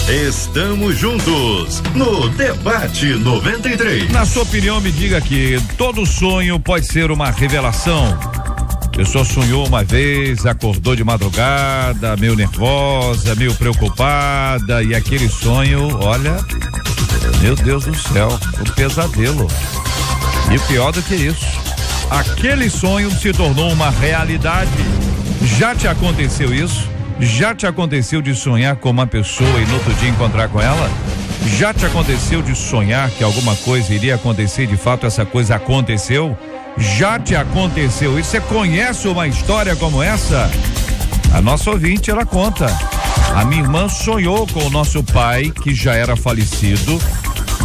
Estamos juntos no Debate 93. Na sua opinião, me diga que todo sonho pode ser uma revelação. A pessoa sonhou uma vez, acordou de madrugada, meio nervosa, meio preocupada, e aquele sonho, olha, meu Deus do céu, um pesadelo. E pior do que isso, aquele sonho se tornou uma realidade. Já te aconteceu isso? Já te aconteceu de sonhar com uma pessoa e no outro dia encontrar com ela? Já te aconteceu de sonhar que alguma coisa iria acontecer e de fato essa coisa aconteceu? Já te aconteceu isso? Você conhece uma história como essa? A nossa ouvinte, ela conta. A minha irmã sonhou com o nosso pai, que já era falecido,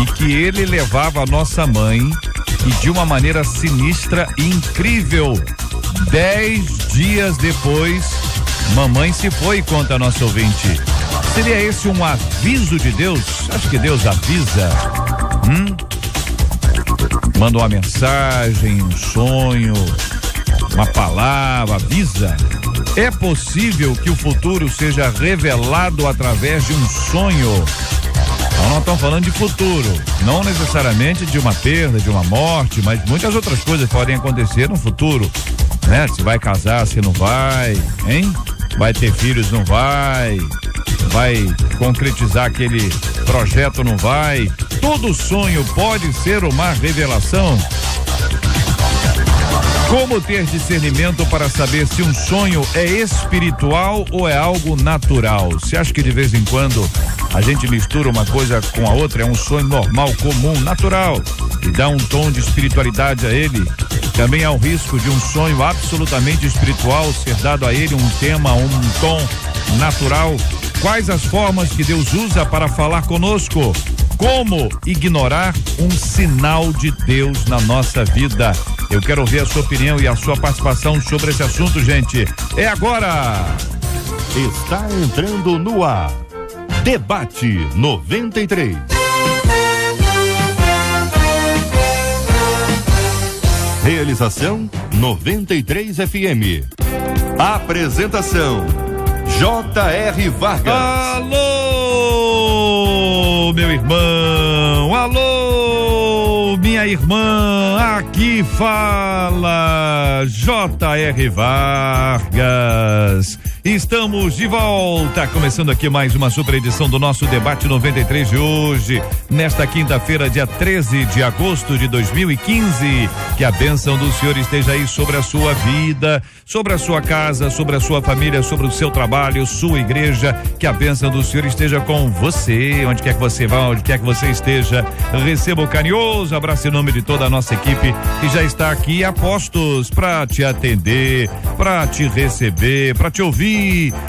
e que ele levava a nossa mãe, e de uma maneira sinistra e incrível, 10 dias depois, mamãe se foi, conta a nossa ouvinte. Seria esse um aviso de Deus? Acho que Deus avisa. Manda uma mensagem, um sonho, uma palavra, avisa. É possível que o futuro seja revelado através de um sonho? Não estamos falando de futuro, não necessariamente de uma perda, de uma morte, mas muitas outras coisas podem acontecer no futuro, né? Se vai casar, se não vai, hein? Vai ter filhos, não vai concretizar aquele projeto, não vai. Todo sonho pode ser uma revelação. Como ter discernimento para saber se um sonho é espiritual ou é algo natural? Você acha que de vez em quando a gente mistura uma coisa com a outra? É um sonho normal, comum, natural, e dá um tom de espiritualidade a ele? Também há o risco de um sonho absolutamente espiritual ser dado a ele um tema, um tom natural. Quais as formas que Deus usa para falar conosco? Como ignorar um sinal de Deus na nossa vida? Eu quero ouvir a sua opinião e a sua participação sobre esse assunto, gente. É agora! Está entrando no ar. Debate 93. Realização 93 FM. Apresentação J.R. Vargas. Alô, meu irmão, alô, minha irmã, aqui fala J.R. Vargas. Estamos de volta, começando aqui mais uma super edição do nosso Debate 93 de hoje, nesta quinta-feira, dia 13 de agosto de 2015. Que a bênção do Senhor esteja aí sobre a sua vida, sobre a sua casa, sobre a sua família, sobre o seu trabalho, sua igreja. Que a bênção do Senhor esteja com você, onde quer que você vá, onde quer que você esteja. Receba o carinhoso abraço em nome de toda a nossa equipe que já está aqui a postos para te atender, para te receber, para te ouvir.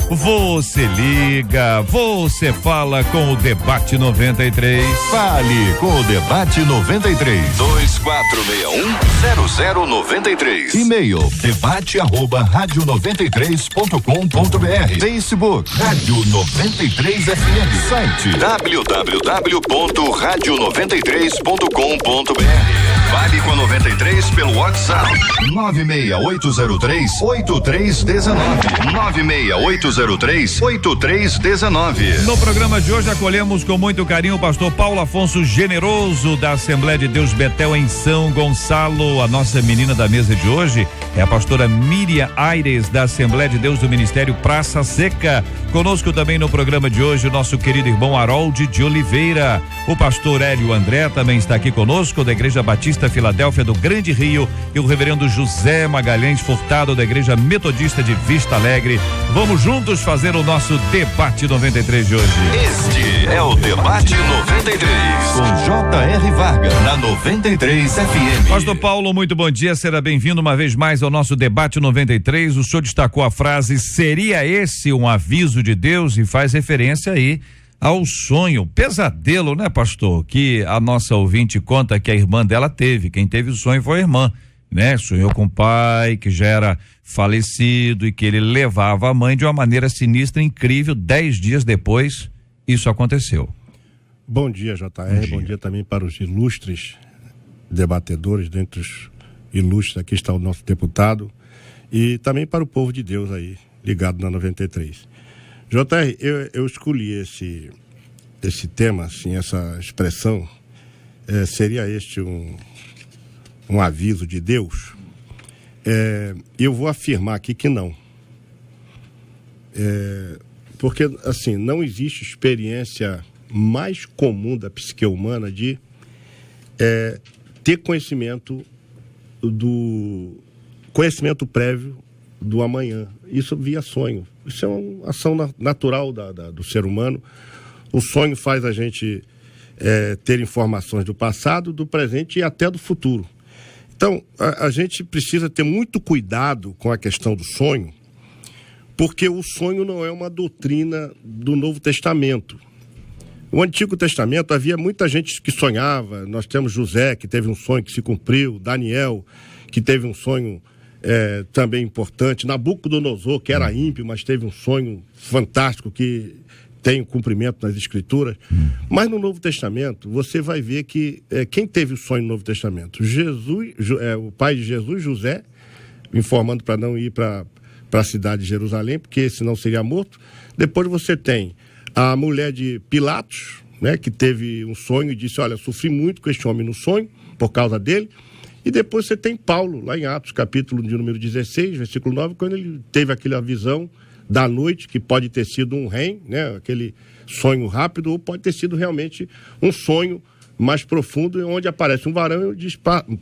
Você liga, você fala com o Debate 93. Fale com o Debate 93. 2461-0093. E-mail debate@radio93.com.br. Facebook Rádio 93 FM. Site www.radio93.com.br. Fale com a 93 pelo WhatsApp 96803-8319. 96803-8319. No programa de hoje acolhemos com muito carinho o pastor Paulo Afonso Generoso, da Assembleia de Deus Betel em São Gonçalo. A nossa menina da mesa de hoje é a pastora Miriam Aires, da Assembleia de Deus do Ministério Praça Seca. Conosco também no programa de hoje o nosso querido irmão Harold de Oliveira. O pastor Hélio André também está aqui conosco, da Igreja Batista Filadélfia do Grande Rio, e o reverendo José Magalhães Furtado, da Igreja Metodista de Vista Alegre. Vamos juntos fazer o nosso Debate 93 de hoje. Este é o Debate 93 com J.R. Vargas na 93 FM. Pastor Paulo, muito bom dia, será bem-vindo uma vez mais ao nosso Debate 93. O senhor destacou a frase, seria esse um aviso de Deus, e faz referência aí ao sonho, pesadelo, né, pastor? Que a nossa ouvinte conta que a irmã dela teve. Quem teve o sonho foi a irmã, né? Sonhou com o pai que já era falecido e que ele levava a mãe de uma maneira sinistra, incrível. 10 dias depois, isso aconteceu. Bom dia, J.R. Bom dia também para os ilustres debatedores, dentre os ilustres aqui está o nosso deputado, e também para o povo de Deus aí, ligado na 93. J.R., eu escolhi esse tema, assim, essa expressão, seria este um aviso de Deus? Eu vou afirmar aqui que não. Porque, assim, não existe experiência mais comum da psique humana de ter conhecimento prévio do amanhã. Isso via sonho. Isso é uma ação natural do ser humano. O sonho faz a gente ter informações do passado, do presente e até do futuro. Então, a gente precisa ter muito cuidado com a questão do sonho, porque o sonho não é uma doutrina do Novo Testamento. No Antigo Testamento havia muita gente que sonhava. Nós temos José, que teve um sonho que se cumpriu, Daniel, que teve um sonho também importante, Nabucodonosor, que era ímpio, mas teve um sonho fantástico que tem o cumprimento nas Escrituras. Mas no Novo Testamento, você vai ver que quem teve o sonho no Novo Testamento? Jesus, o pai de Jesus, José, informando para não ir para a cidade de Jerusalém, porque senão seria morto. Depois você tem a mulher de Pilatos, né, que teve um sonho e disse, olha, sofri muito com este homem no sonho, por causa dele. E depois você tem Paulo, lá em Atos, capítulo de número 16, versículo 9, quando ele teve aquela visão da noite, que pode ter sido um REM, né, aquele sonho rápido, ou pode ter sido realmente um sonho mais profundo, onde aparece um varão e diz,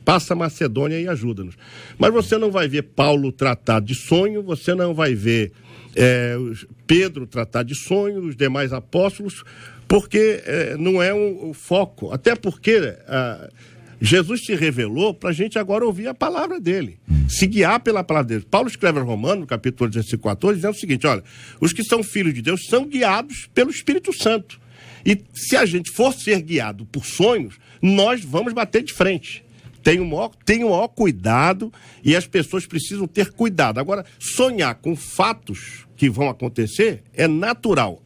passa a Macedônia e ajuda-nos. Mas você não vai ver Paulo tratar de sonho, você não vai ver Pedro tratar de sonho, os demais apóstolos, porque não é o foco. Até porque Jesus se revelou para a gente agora ouvir a palavra dele, se guiar pela palavra dele. Paulo escreve aos Romanos, no capítulo 14, dizendo o seguinte, olha, os que são filhos de Deus são guiados pelo Espírito Santo. E se a gente for ser guiado por sonhos, nós vamos bater de frente. Tenha o maior cuidado, e as pessoas precisam ter cuidado. Agora, sonhar com fatos que vão acontecer é natural.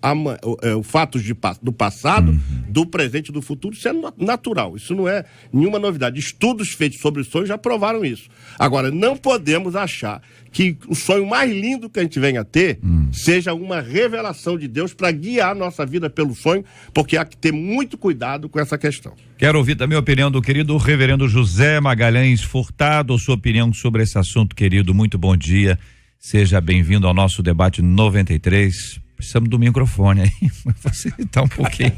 Fatos do passado, do presente e do futuro, isso é natural. Isso não é nenhuma novidade. Estudos feitos sobre sonhos já provaram isso. Agora, não podemos achar que o sonho mais lindo que a gente venha a ter seja uma revelação de Deus para guiar a nossa vida pelo sonho, porque há que ter muito cuidado com essa questão. Quero ouvir também a opinião do querido reverendo José Magalhães Furtado, sua opinião sobre esse assunto, querido. Muito bom dia. Seja bem-vindo ao nosso debate 93. Precisamos do microfone aí, você tá um pouquinho.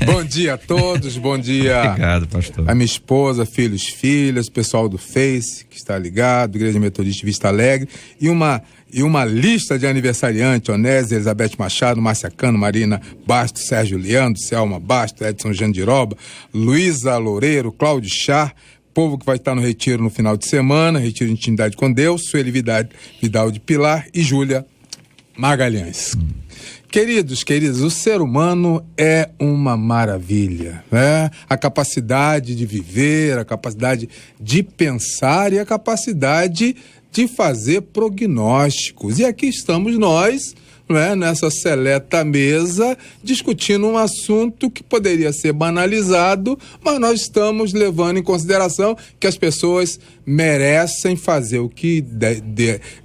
Bom dia a todos, bom dia. Obrigado, pastor. A minha esposa, filhos, filhas, pessoal do Face que está ligado, Igreja Metodista Vista Alegre, e uma lista de aniversariantes: Onésio, Elizabeth Machado, Márcia Cano, Marina Bastos, Sérgio Leandro, Selma Bastos, Edson Jandiroba, Luísa Loureiro, Cláudio Char, povo que vai estar no retiro no final de semana, retiro de intimidade com Deus, Sueli Vidal de Pilar e Júlia Magalhães. Queridos, o ser humano é uma maravilha, né? A capacidade de viver, a capacidade de pensar e a capacidade de fazer prognósticos. E aqui estamos nós, né, nessa seleta mesa, discutindo um assunto que poderia ser banalizado, mas nós estamos levando em consideração que as pessoas merecem fazer o que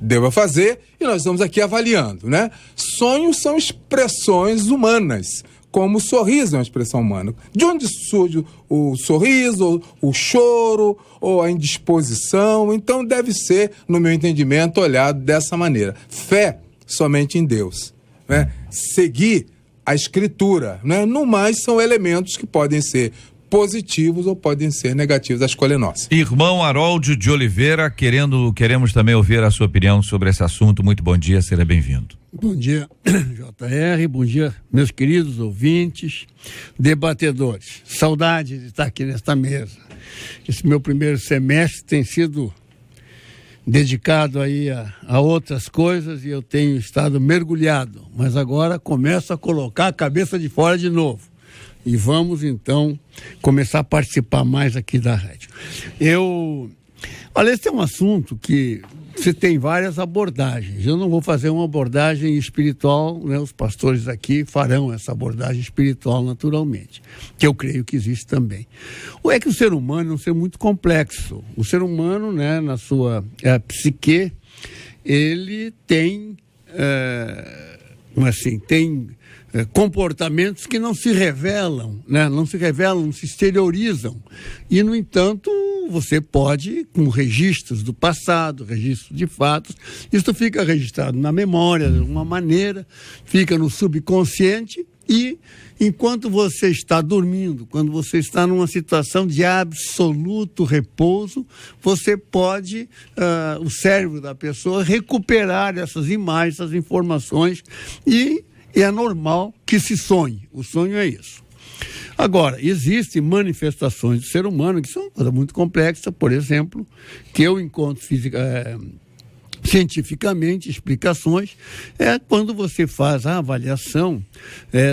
deva fazer, e nós estamos aqui avaliando, né? Sonhos são expressões humanas, como o sorriso é uma expressão humana. De onde surge o sorriso, o choro, ou a indisposição? Então deve ser, no meu entendimento, olhado dessa maneira. Fé somente em Deus, né? Seguir a Escritura, né? No mais, são elementos que podem ser positivos ou podem ser negativos, a escolha é nossa. Irmão Harold de Oliveira, queremos também ouvir a sua opinião sobre esse assunto. Muito bom dia, seja bem-vindo. Bom dia, JR, bom dia, meus queridos ouvintes, debatedores. Saudade de estar aqui nesta mesa. Esse meu primeiro semestre tem sido dedicado aí a outras coisas e eu tenho estado mergulhado, mas agora começo a colocar a cabeça de fora de novo. E vamos, então, começar a participar mais aqui da rádio. Olha, esse é um assunto que você tem várias abordagens. Eu não vou fazer uma abordagem espiritual, né? Os pastores aqui farão essa abordagem espiritual naturalmente, que eu creio que existe também. Ou é que o ser humano é um ser muito complexo. O ser humano, né, na sua psique, ele tem, comportamentos que não se revelam, né? Não se revelam, não se exteriorizam. E, no entanto, você pode, com registros do passado, registros de fatos, isso fica registrado na memória de uma maneira, fica no subconsciente e, enquanto você está dormindo, quando você está numa situação de absoluto repouso, você pode, o cérebro da pessoa, recuperar essas imagens, essas informações e é normal que se sonhe. O sonho é isso. Agora, existem manifestações do ser humano que são uma coisa muito complexa, por exemplo, que eu encontro cientificamente explicações, é quando você faz a avaliação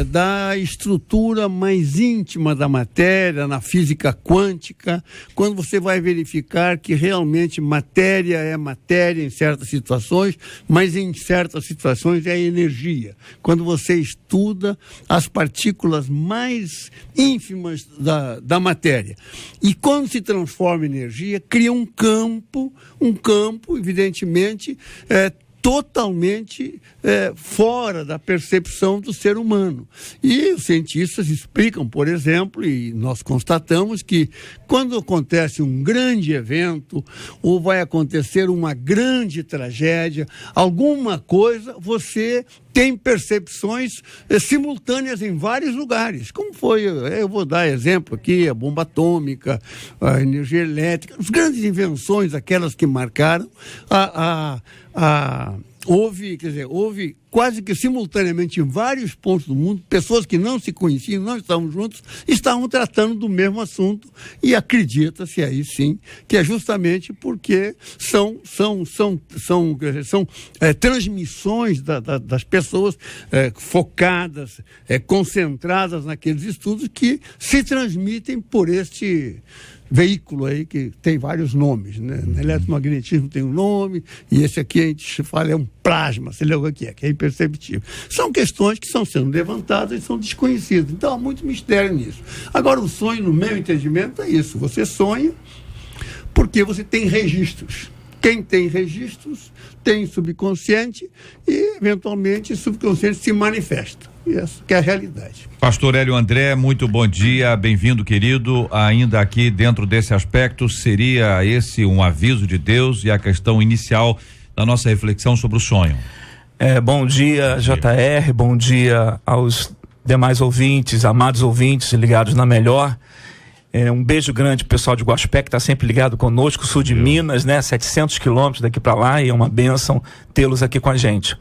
da estrutura mais íntima da matéria, na física quântica, quando você vai verificar que realmente matéria é matéria em certas situações, mas em certas situações é energia. Quando você estuda as partículas mais ínfimas da matéria. E quando se transforma em energia, cria um campo, evidentemente, totalmente fora da percepção do ser humano. E os cientistas explicam, por exemplo, e nós constatamos que quando acontece um grande evento ou vai acontecer uma grande tragédia, alguma coisa, você tem percepções simultâneas em vários lugares. Como foi, eu vou dar exemplo aqui, a bomba atômica, a energia elétrica, as grandes invenções, aquelas que marcaram houve quase que simultaneamente em vários pontos do mundo, pessoas que não se conheciam, não estavam juntos, estavam tratando do mesmo assunto e acredita-se aí sim que é justamente porque são transmissões das pessoas focadas, concentradas naqueles estudos que se transmitem por este veículo aí que tem vários nomes, né? No eletromagnetismo tem um nome, e esse aqui a gente fala é um plasma, sei lá o que é imperceptível. São questões que estão sendo levantadas e são desconhecidas. Então há muito mistério nisso. Agora, o sonho, no meu entendimento, é isso. Você sonha porque você tem registros. Quem tem registros tem subconsciente e, eventualmente, o subconsciente se manifesta. E essa que é a realidade. Pastor Hélio André, muito bom dia, bem-vindo, querido. Ainda aqui dentro desse aspecto, seria esse um aviso de Deus e a questão inicial da nossa reflexão sobre o sonho. Bom dia, JR, bom dia aos demais ouvintes, amados ouvintes ligados na Melhor. Um beijo grande pro pessoal de Guaxupé, que está sempre ligado conosco, sul de Minas, né? 700 quilômetros daqui para lá, e é uma bênção tê-los aqui com a gente.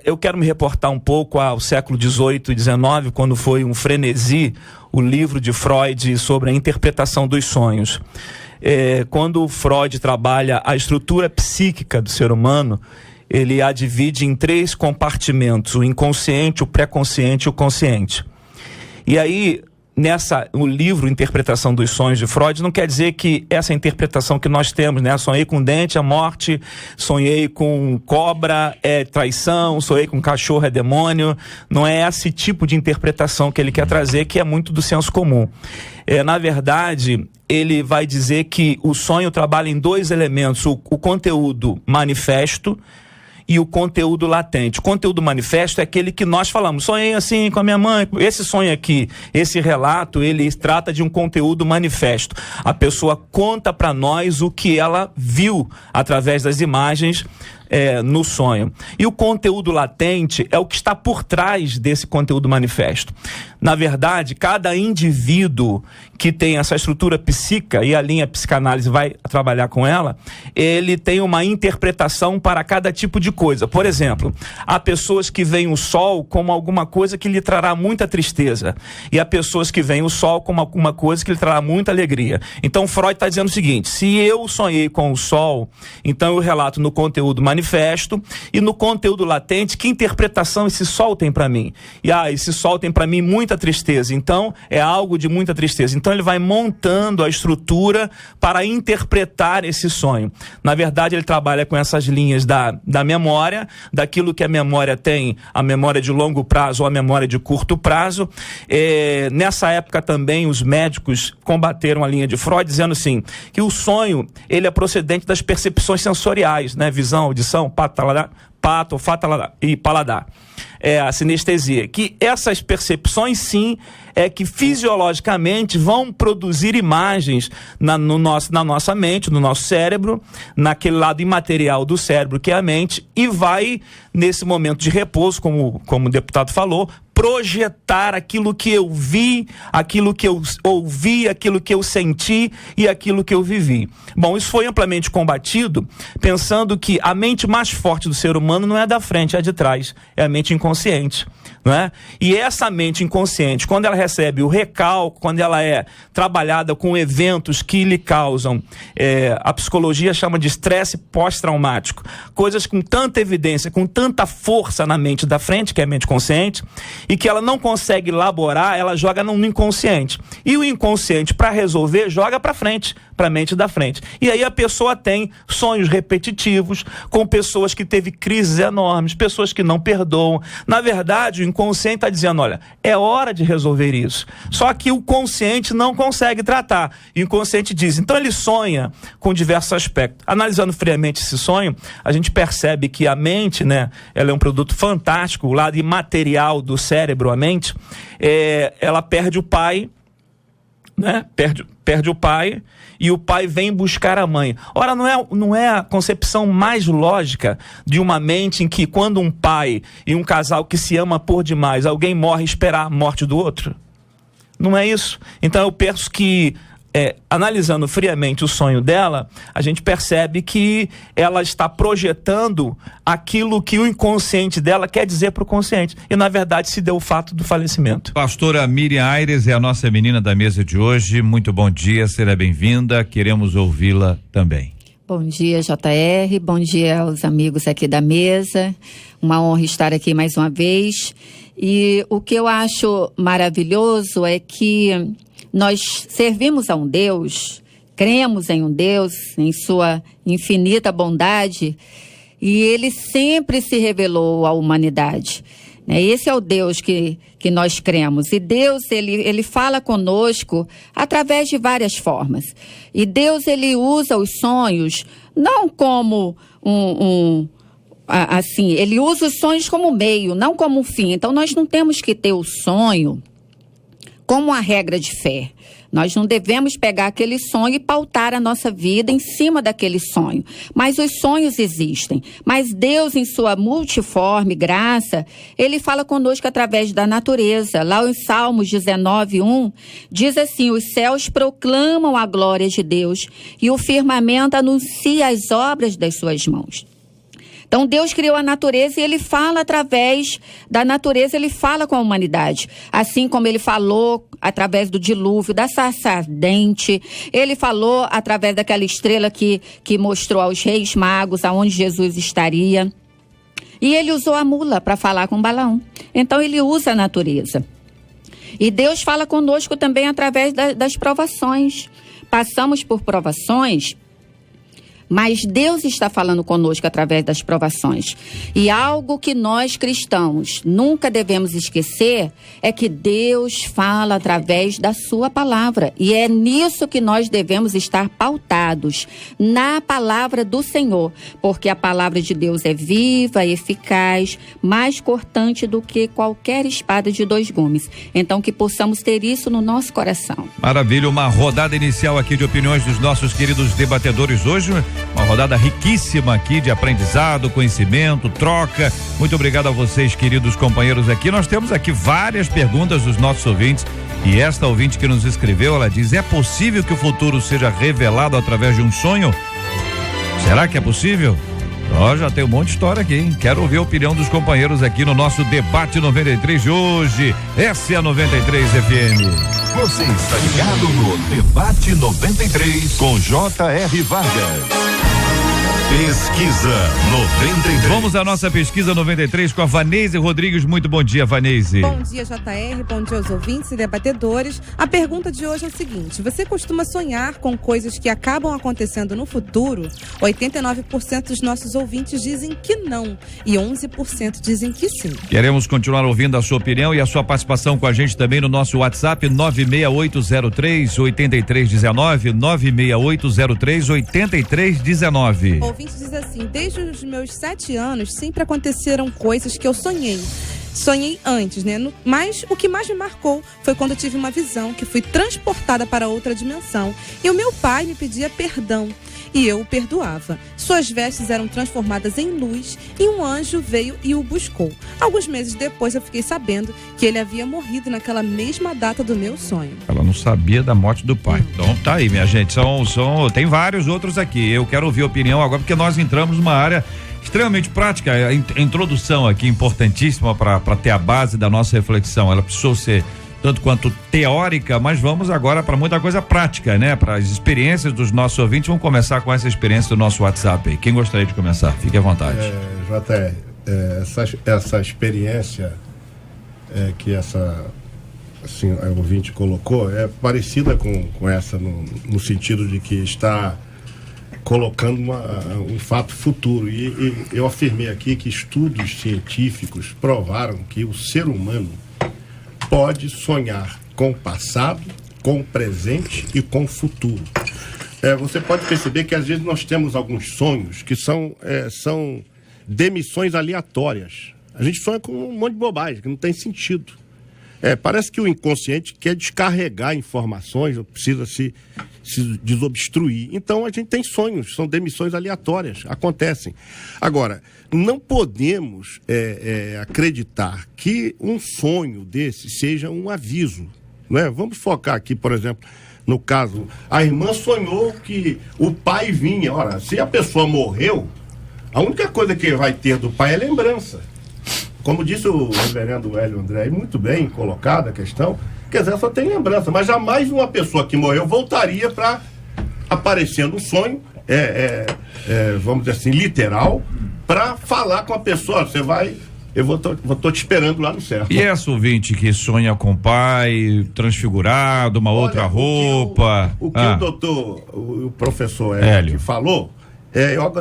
Eu quero me reportar um pouco ao século XVIII e XIX, quando foi um frenesi, o livro de Freud sobre a interpretação dos sonhos. Quando Freud trabalha a estrutura psíquica do ser humano, ele a divide em 3 compartimentos: o inconsciente, o pré-consciente e o consciente. E aí, o livro Interpretação dos Sonhos de Freud não quer dizer que essa interpretação que nós temos, né? Sonhei com dente, é morte, sonhei com cobra, é traição, sonhei com cachorro, é demônio. Não é esse tipo de interpretação que ele quer trazer, que é muito do senso comum. Na verdade, ele vai dizer que o sonho trabalha em 2 elementos: o conteúdo manifesto e o conteúdo latente. O conteúdo manifesto é aquele que nós falamos, sonhei assim com a minha mãe. Esse sonho aqui, esse relato, ele trata de um conteúdo manifesto. A pessoa conta para nós o que ela viu através das imagens no sonho. E o conteúdo latente é o que está por trás desse conteúdo manifesto. Na verdade, cada indivíduo que tem essa estrutura psíquica, e a linha psicanálise vai trabalhar com ela, ele tem uma interpretação para cada tipo de coisa. Por exemplo, há pessoas que veem o sol como alguma coisa que lhe trará muita tristeza, e há pessoas que veem o sol como alguma coisa que lhe trará muita alegria. Então Freud está dizendo o seguinte: se eu sonhei com o sol, então eu relato no conteúdo manifesto, e no conteúdo latente, que interpretação esse sol tem para mim? E esse sol tem para mim muita tristeza, então é algo de muita tristeza. Então ele vai montando a estrutura para interpretar esse sonho. Na verdade, ele trabalha com essas linhas da memória, daquilo que a memória tem, a memória de longo prazo ou a memória de curto prazo. Nessa época também os médicos combateram a linha de Freud, dizendo assim, que o sonho ele é procedente das percepções sensoriais, né? Visão, audição, audição, pato, olfato e paladar. É a sinestesia, que essas percepções sim é que fisiologicamente vão produzir imagens na nossa mente, no nosso cérebro, naquele lado imaterial do cérebro que é a mente, e vai, nesse momento de repouso, como o deputado falou, projetar aquilo que eu vi, aquilo que eu ouvi, aquilo que eu senti e aquilo que eu vivi. Bom, isso foi amplamente combatido, pensando que a mente mais forte do ser humano não é a da frente, é a de trás, é a mente inconsciente, não é? E essa mente inconsciente, quando ela recebe o recalque, quando ela é trabalhada com eventos que lhe causam, a psicologia chama de estresse pós-traumático, coisas com tanta evidência, com tanta força na mente da frente, que é a mente consciente, e que ela não consegue elaborar, ela joga no inconsciente. E o inconsciente, para resolver, joga para frente, para a mente da frente. E aí a pessoa tem sonhos repetitivos, com pessoas que teve crises enormes, pessoas que não perdoam. Na verdade, o inconsciente está dizendo, olha, é hora de resolver isso. Só que o consciente não consegue tratar. E o inconsciente diz, então ele sonha com diversos aspectos. Analisando friamente esse sonho, a gente percebe que a mente, né, ela é um produto fantástico, o lado imaterial do cérebro, a mente, ela perde o pai, né? Perde o pai e o pai vem buscar a mãe. Ora, não é a concepção mais lógica de uma mente em que quando um pai e um casal que se ama por demais, alguém morre e esperar a morte do outro? Não é isso? Então eu penso que analisando friamente o sonho dela, a gente percebe que ela está projetando aquilo que o inconsciente dela quer dizer para o consciente. E, na verdade, se deu o fato do falecimento. Pastora Miriam Aires é a nossa menina da mesa de hoje. Muito bom dia, seja bem-vinda. Queremos ouvi-la também. Bom dia, JR. Bom dia aos amigos aqui da mesa. Uma honra estar aqui mais uma vez. E o que eu acho maravilhoso é que nós servimos a um Deus, cremos em um Deus, em sua infinita bondade, e ele sempre se revelou à humanidade. Esse é o Deus que nós cremos. E Deus, ele fala conosco através de várias formas. E Deus, ele usa os sonhos não como assim, ele usa os sonhos como meio, não como um fim. Então, nós não temos que ter o sonho como uma regra de fé. Nós não devemos pegar aquele sonho e pautar a nossa vida em cima daquele sonho. Mas os sonhos existem. Mas Deus, em sua multiforme graça, ele fala conosco através da natureza. Lá em Salmos 19:1, diz assim, os céus proclamam a glória de Deus e o firmamento anuncia as obras das suas mãos. Então, Deus criou a natureza e ele fala através da natureza, ele fala com a humanidade. Assim como ele falou através do dilúvio, da sarça ardente, ele falou através daquela estrela que mostrou aos reis magos aonde Jesus estaria. E ele usou a mula para falar com Balaão. Então, ele usa a natureza. E Deus fala conosco também através das provações. Passamos por provações, mas Deus está falando conosco através das provações. E algo que nós cristãos nunca devemos esquecer é que Deus fala através da sua palavra. E é nisso que nós devemos estar pautados, na palavra do Senhor. Porque a palavra de Deus é viva, eficaz, mais cortante do que qualquer espada de 2 gumes. Então que possamos ter isso no nosso coração. Maravilha, uma rodada inicial aqui de opiniões dos nossos queridos debatedores hoje. Uma rodada riquíssima aqui de aprendizado, conhecimento, troca. Muito obrigado a vocês, queridos companheiros aqui. Nós temos aqui várias perguntas dos nossos ouvintes. E esta ouvinte que nos escreveu, ela diz: é possível que o futuro seja revelado através de um sonho? Será que é possível? Já tem um monte de história aqui, hein? Quero ouvir a opinião dos companheiros aqui no nosso Debate 93 de hoje. Essa é a 93 FM. Você está ligado no Debate 93 com J.R. Vargas. Pesquisa 93. Vamos à nossa pesquisa 93 com a Vanese Rodrigues. Muito bom dia, Vanese. Bom dia, JR. Bom dia aos ouvintes e debatedores. A pergunta de hoje é o seguinte: você costuma sonhar com coisas que acabam acontecendo no futuro? 89% dos nossos ouvintes dizem que não e 11% dizem que sim. Queremos continuar ouvindo a sua opinião e a sua participação com a gente também no nosso WhatsApp 96803-8319, 96803-8319. ouvinte diz assim: desde os meus 7 anos, sempre aconteceram coisas que eu sonhei. Sonhei antes, né? Mas o que mais me marcou foi quando eu tive uma visão que fui transportada para outra dimensão. E o meu pai me pedia perdão. E eu o perdoava. Suas vestes eram transformadas em luz e um anjo veio e o buscou. Alguns meses depois eu fiquei sabendo que ele havia morrido naquela mesma data do meu sonho. Ela não sabia da morte do pai. Então tá aí, minha gente. Tem vários outros aqui. Eu quero ouvir a opinião agora, porque nós entramos numa área extremamente prática. A introdução aqui importantíssima para ter a base da nossa reflexão. Ela precisou ser tanto quanto teórica, mas vamos agora para muita coisa prática, né? Para as experiências dos nossos ouvintes. Vamos começar com essa experiência do nosso WhatsApp aí. Quem gostaria de começar? Fique à vontade. JR, essa experiência que essa a ouvinte colocou é parecida com essa no sentido de que está colocando um fato futuro. E eu afirmei aqui que estudos científicos provaram que o ser humano pode sonhar com o passado, com o presente e com o futuro. Você pode perceber que às vezes nós temos alguns sonhos que são demissões aleatórias. A gente sonha com um monte de bobagem, que não tem sentido. Parece que o inconsciente quer descarregar informações, precisa se desobstruir. Então a gente tem sonhos, são demissões aleatórias, acontecem. Agora, não podemos acreditar que um sonho desse seja um aviso, né? Vamos focar aqui, por exemplo, no caso, a irmã sonhou que o pai vinha. Ora, se a pessoa morreu, a única coisa que vai ter do pai é lembrança. Como disse o reverendo Hélio André, muito bem colocada a questão, quer dizer, só tem lembrança, mas jamais uma pessoa que morreu voltaria para aparecer no sonho, vamos dizer assim, literal, para falar com a pessoa, você vai, tô te esperando lá no céu. E essa ouvinte que sonha com o pai transfigurado, uma outra roupa... O professor Hélio falou,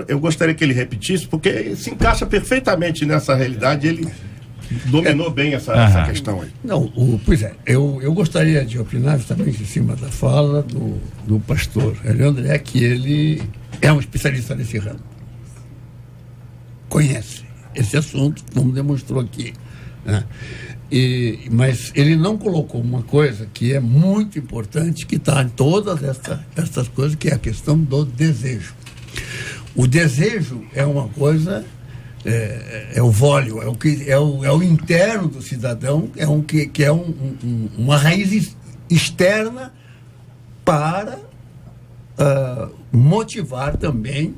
eu gostaria que ele repetisse, porque se encaixa perfeitamente nessa realidade, ele dominou bem essa questão aí. Não, pois é, eu gostaria de opinar justamente em cima da fala do pastor Hélio André, que ele é um especialista nesse ramo. Conhece esse assunto, como demonstrou aqui, né? Mas ele não colocou uma coisa que é muito importante, que está em todas essas coisas, que é a questão do desejo. O desejo é uma coisa, é o vólio, é o interno do cidadão, que é uma raiz externa para motivar também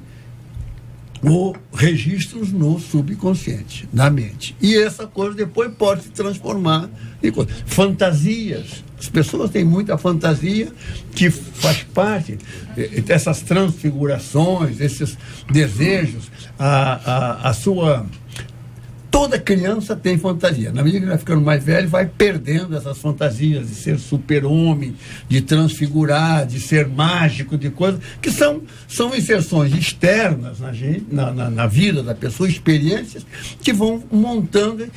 o registros no subconsciente, na mente. E essa coisa depois pode se transformar em coisa. Fantasias. As pessoas têm muita fantasia que faz parte dessas transfigurações, esses desejos. A sua... Toda criança tem fantasia. Na medida que vai ficando mais velho, vai perdendo essas fantasias de ser super-homem, de transfigurar, de ser mágico, de coisas que são inserções externas na vida da pessoa, experiências que vão montando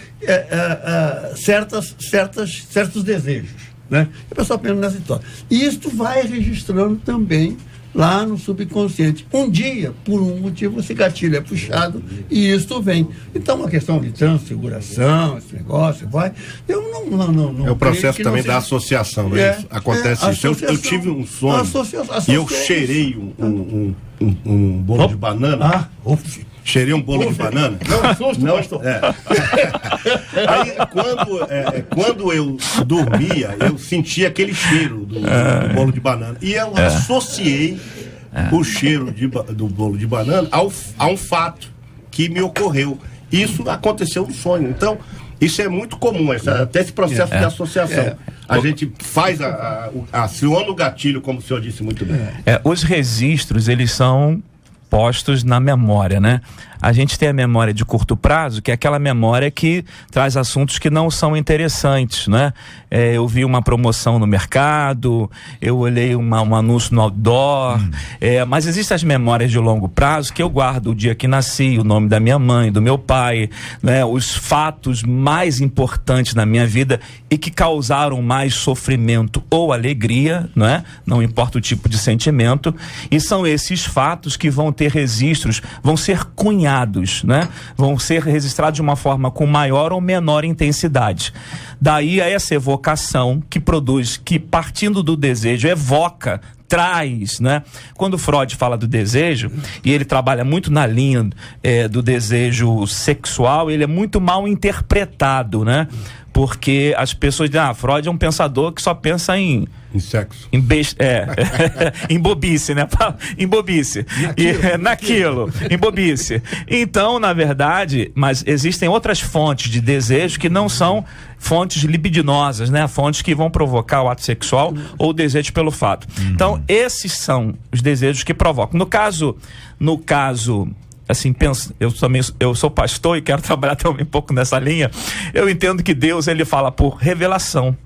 certos desejos, né? A pessoa pensa nessa história. E isto vai registrando também lá no subconsciente. Um dia, por um motivo, esse gatilho é puxado e isto vem. Então, uma questão de transfiguração, esse negócio, vai... Eu não é o processo também da associação, né? Acontece isso. Eu tive um sonho e eu cheirei um bolo de banana. Cheirei um bolo de banana. Não, Aí, quando eu dormia, eu sentia aquele cheiro do bolo de banana. E eu associei o cheiro do bolo de banana a um fato que me ocorreu. Isso aconteceu no sonho. Então, isso é muito comum, até esse processo de associação. A gente faz aciona o gatilho, como o senhor disse muito bem. Os registros, eles são postos na memória, né? a gente tem a memória de curto prazo, que é aquela memória que traz assuntos que não são interessantes, né? Eu vi uma promoção no mercado, eu olhei um anúncio no outdoor, mas existem as memórias de longo prazo que eu guardo o dia que nasci, o nome da minha mãe, do meu pai, né? Os fatos mais importantes na minha vida e que causaram mais sofrimento ou alegria, né? Não importa o tipo de sentimento, e são esses fatos que vão ter registros, vão ser cunhados, né? Vão ser registrados de uma forma com maior ou menor intensidade. Daí a essa evocação que produz, que partindo do desejo evoca, traz, né? Quando Freud fala do desejo, e ele trabalha muito na linha do desejo sexual, ele é muito mal interpretado, né? Porque as pessoas dizem, Freud é um pensador que só pensa em sexo. Em bobice, né? Em bobice. Naquilo. Em bobice. Então, na verdade, mas existem outras fontes de desejo que não são fontes libidinosas, né? Fontes que vão provocar o ato sexual ou o desejo pelo fato. Então, esses são os desejos que provocam. No caso, assim, eu sou pastor e quero trabalhar também um pouco nessa linha. Eu entendo que Deus, ele fala por revelação,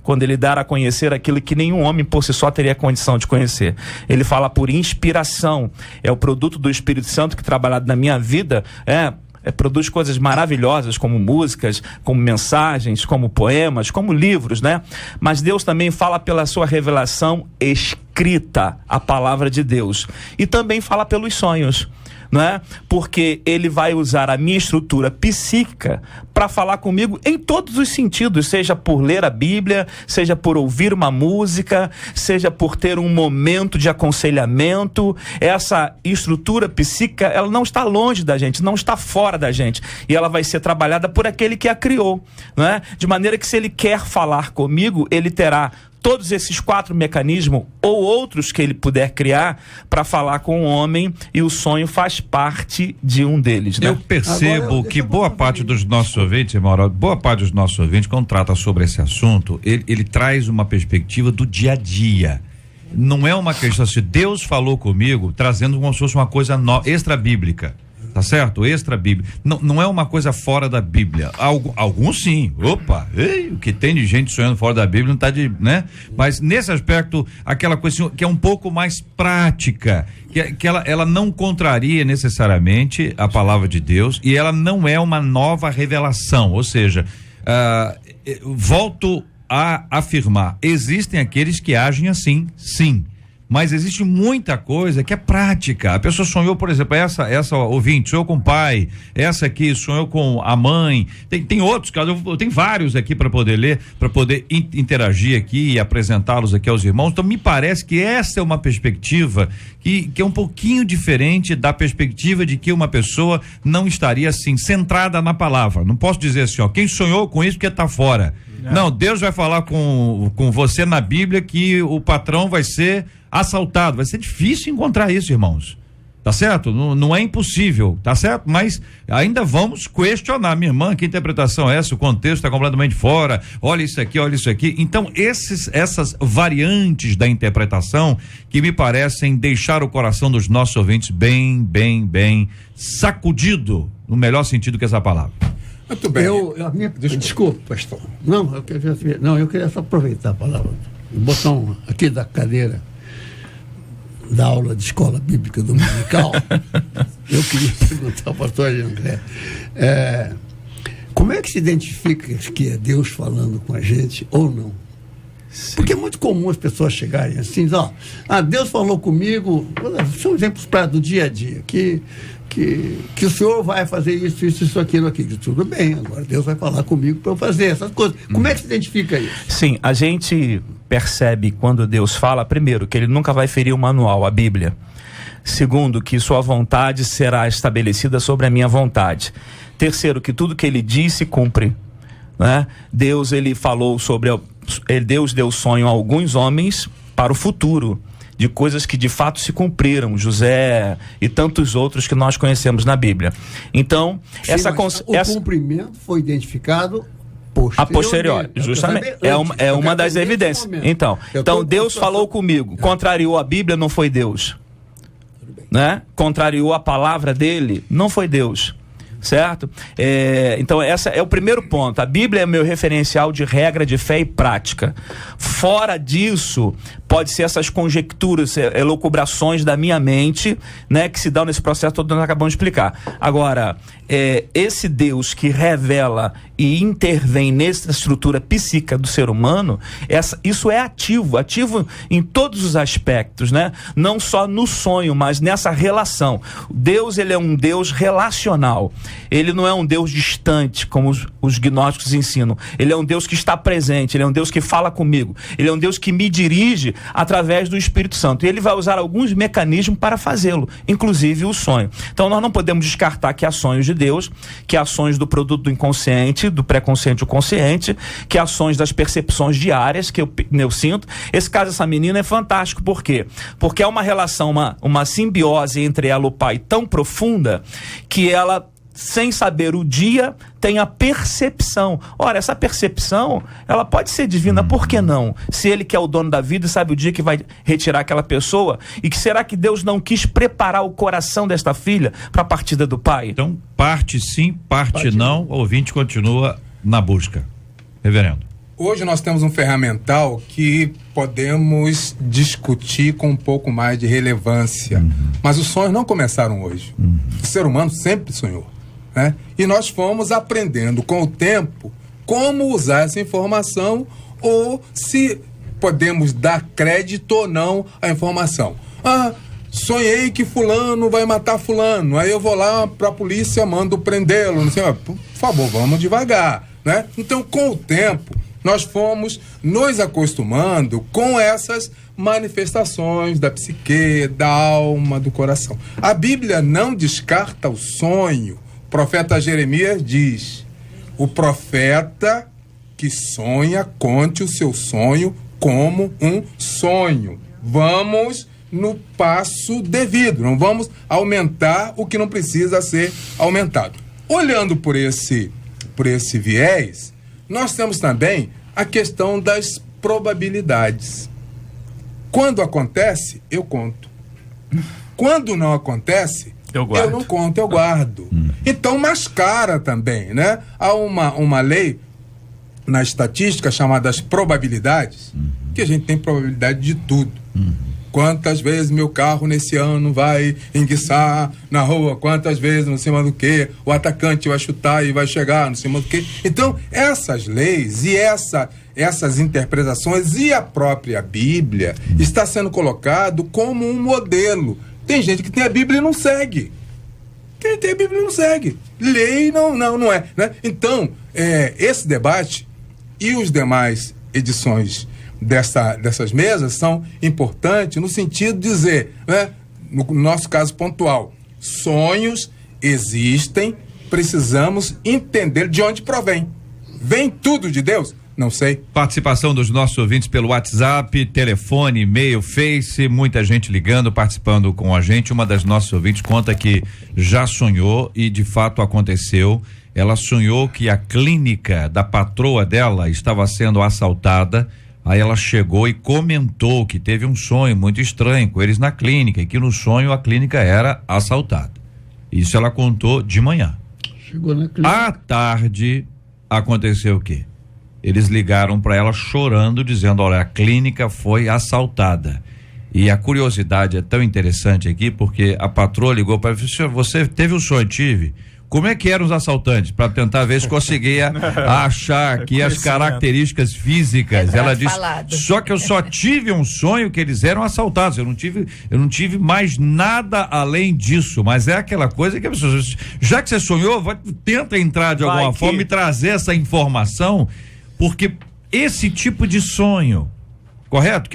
quando ele dar a conhecer aquilo que nenhum homem por si só teria condição de conhecer. Ele fala por inspiração, é o produto do Espírito Santo que trabalhado na minha vida, produz coisas maravilhosas, como músicas, como mensagens, como poemas, como livros, né? Mas Deus também fala pela sua revelação escrita, a palavra de Deus, e também fala pelos sonhos, não é? Porque ele vai usar a minha estrutura psíquica para falar comigo em todos os sentidos, seja por ler a Bíblia, seja por ouvir uma música, seja por ter um momento de aconselhamento. Essa estrutura psíquica, ela não está longe da gente, não está fora da gente, e ela vai ser trabalhada por aquele que a criou, não é? De maneira que se ele quer falar comigo, ele terá todos esses 4 mecanismos ou outros que ele puder criar para falar com o homem, e o sonho faz parte de um deles, né? Eu percebo que boa parte dos nossos ouvintes, Mauro, quando trata sobre esse assunto, ele traz uma perspectiva do dia a dia. Não é uma questão assim, Deus falou comigo trazendo como se fosse uma coisa extra bíblica. Tá certo? Extra bíblica. Não é uma coisa fora da Bíblia. Alguns sim. Opa, o que tem de gente sonhando fora da Bíblia não tá né? Mas nesse aspecto, aquela coisa que é um pouco mais prática, que ela não contraria necessariamente a palavra de Deus, e ela não é uma nova revelação. Ou seja, volto a afirmar, existem aqueles que agem assim, sim. Mas existe muita coisa que é prática. A pessoa sonhou, por exemplo, essa ouvinte, sonhou com o pai, essa aqui sonhou com a mãe. Tem outros casos, eu tenho vários aqui para poder ler, para poder interagir aqui e apresentá-los aqui aos irmãos. Então me parece que essa é uma perspectiva que é um pouquinho diferente da perspectiva de que uma pessoa não estaria assim, centrada na palavra. Não posso dizer assim, quem sonhou com isso porque está fora. Não, Deus vai falar com você na Bíblia que o patrão vai ser assaltado. Vai ser difícil encontrar isso, irmãos. Tá certo? Não é impossível, tá certo? Mas ainda vamos questionar. Minha irmã, que interpretação é essa? O contexto está completamente fora. Olha isso aqui, olha isso aqui. Então, essas variantes da interpretação que me parecem deixar o coração dos nossos ouvintes bem sacudido, no melhor sentido que essa palavra. Muito bem. Desculpa, pastor. Eu queria só aproveitar a palavra. O botão aqui da cadeira da aula de escola bíblica dominical. Eu queria perguntar ao pastor André, como é que se identifica que é Deus falando com a gente ou não? Sim. Porque é muito comum as pessoas chegarem assim, Deus falou comigo, são exemplos do dia a dia, que o senhor vai fazer isso, aquilo. Tudo bem, agora Deus vai falar comigo para eu fazer essas coisas. Como é que se identifica isso? Sim, a gente percebe quando Deus fala, primeiro, que ele nunca vai ferir o manual, a Bíblia. Segundo, que sua vontade será estabelecida sobre a minha vontade. Terceiro, que tudo que ele diz se cumpre, né? Deus, ele falou Deus deu sonho a alguns homens para o futuro, de coisas que de fato se cumpriram, José e tantos outros que nós conhecemos na Bíblia. Então, o cumprimento foi identificado a posteriori, justamente, é uma das evidências. Então Deus falou comigo, contrariou a Bíblia, não foi Deus. né? Contrariou a palavra dele, não foi Deus. Certo? Então, esse é o primeiro ponto. A Bíblia é meu referencial de regra de fé e prática. Fora disso, pode ser essas conjecturas, elucubrações da minha mente, né, que se dão nesse processo todo que nós acabamos de explicar. Agora, esse Deus que revela e intervém nessa estrutura psíquica do ser humano, isso é ativo em todos os aspectos, né? Não só no sonho, mas nessa relação. Deus, ele é um Deus relacional. Ele não é um Deus distante, como os gnósticos ensinam. Ele é um Deus que está presente, ele é um Deus que fala comigo, ele é um Deus que me dirige através do Espírito Santo. E ele vai usar alguns mecanismos para fazê-lo, inclusive o sonho. Então nós não podemos descartar que há sonhos de Deus, que há ações do produto do inconsciente, do pré-consciente e o consciente, que há ações das percepções diárias que eu sinto. Esse caso dessa menina é fantástico. Por quê? Porque é uma relação, uma simbiose entre ela e o pai tão profunda que ela, sem saber o dia, tem a percepção. Ora, essa percepção, ela pode ser divina, por que não? Se ele que é o dono da vida sabe o dia que vai retirar aquela pessoa, e que será que Deus não quis preparar o coração desta filha para a partida do pai? Então, parte sim, parte não, o ouvinte continua na busca. Reverendo. Hoje nós temos um ferramental que podemos discutir com um pouco mais de relevância, mas os sonhos não começaram hoje. O ser humano sempre sonhou. Né? E nós fomos aprendendo com o tempo como usar essa informação, ou se podemos dar crédito ou não à informação. Sonhei que fulano vai matar fulano, aí eu vou lá para a polícia, mando prendê-lo, não sei, por favor, vamos devagar, né? Então, com o tempo, nós fomos nos acostumando com essas manifestações da psique, da alma, do coração. A Bíblia não descarta o sonho. O profeta Jeremias diz: o profeta que sonha, conte o seu sonho como um sonho. Vamos no passo devido, não vamos aumentar o que não precisa ser aumentado. Olhando por esse viés, nós temos também a questão das probabilidades. Quando acontece, eu conto. Quando não acontece, eu não conto, eu guardo. Então mascara também, né? Há uma lei na estatística chamada as probabilidades, que a gente tem probabilidade de tudo. Quantas vezes meu carro nesse ano vai enguiçar na rua, quantas vezes não sei mais do que, o atacante vai chutar e vai chegar, não sei mais do que. Então, essas leis e essas interpretações e a própria Bíblia está sendo colocado como um modelo. Tem gente que tem a Bíblia e não segue. Quem tem a Bíblia não segue. Lei não é. Né? Então, esse debate e os demais edições dessas mesas são importantes no sentido de dizer, né, no nosso caso pontual, sonhos existem, precisamos entender de onde provém. Vem tudo de Deus? Não sei. Participação dos nossos ouvintes pelo WhatsApp, telefone, e-mail, Face, muita gente ligando, participando com a gente. Uma das nossas ouvintes conta que já sonhou e de fato aconteceu. Ela sonhou que a clínica da patroa dela estava sendo assaltada. Aí ela chegou e comentou que teve um sonho muito estranho com eles na clínica e que no sonho a clínica era assaltada. Isso ela contou de manhã. Chegou na clínica. À tarde aconteceu o quê? Eles ligaram para ela chorando, dizendo: olha, a clínica foi assaltada. E a curiosidade é tão interessante aqui, porque a patroa ligou para ela: você teve um sonho? Tive. Como é que eram os assaltantes? Para tentar ver se conseguia achar aqui as características físicas. Ela disse: só que eu só tive um sonho que eles eram assaltados. Eu não tive mais nada além disso. Mas é aquela coisa que a pessoa, já que você sonhou, tenta entrar de alguma forma e trazer essa informação, porque esse tipo de sonho, correto?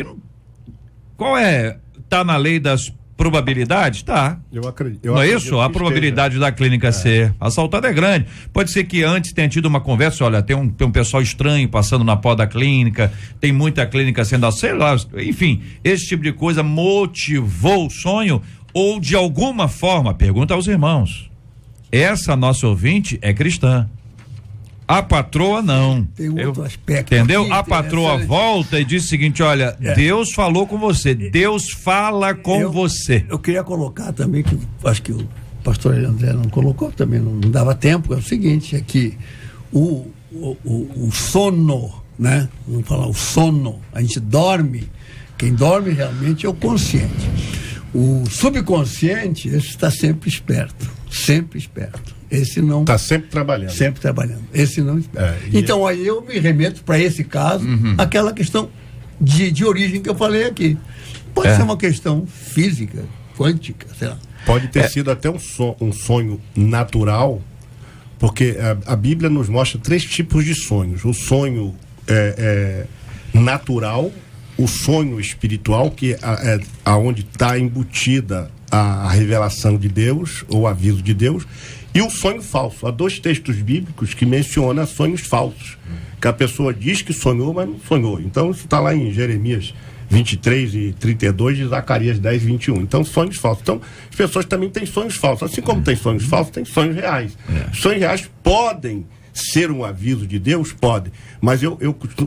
Qual é? Tá na lei das probabilidades? Tá. Eu acredito. Não é isso? A probabilidade da clínica ser assaltada é grande. Pode ser que antes tenha tido uma conversa: olha, tem um pessoal estranho passando na porta da clínica, tem muita clínica sendo assaltada, enfim, esse tipo de coisa motivou o sonho, ou de alguma forma, pergunta aos irmãos, essa nossa ouvinte é cristã. A patroa não. Tem outro aspecto. Entendeu? A patroa volta e diz o seguinte, olha, Deus falou com você, Deus fala com você. Eu queria colocar também, que acho que o pastor André não colocou, também não dava tempo, é o seguinte, é que o sono, né? Vamos falar o sono, a gente dorme, quem dorme realmente é o consciente. O subconsciente, esse está sempre esperto. Esse não... Está sempre trabalhando. Sempre trabalhando. Esse não espera. Então, aí eu me remeto para esse caso, aquela questão de origem que eu falei aqui. Pode ser uma questão física, quântica, sei lá. Pode ter sido até um sonho natural, porque a Bíblia nos mostra 3 tipos de sonhos. O sonho natural, o sonho espiritual, que é aonde está embutida a revelação de Deus, ou o aviso de Deus, e o sonho falso. Há 2 textos bíblicos que mencionam sonhos falsos, que a pessoa diz que sonhou, mas não sonhou. Então isso está lá em Jeremias 23 e 32 de Zacarias 10, 21. Então, sonhos falsos. Então, as pessoas também têm sonhos falsos. Assim como tem sonhos falsos, tem sonhos reais. Sonhos reais podem ser um aviso de Deus? Pode. Mas eu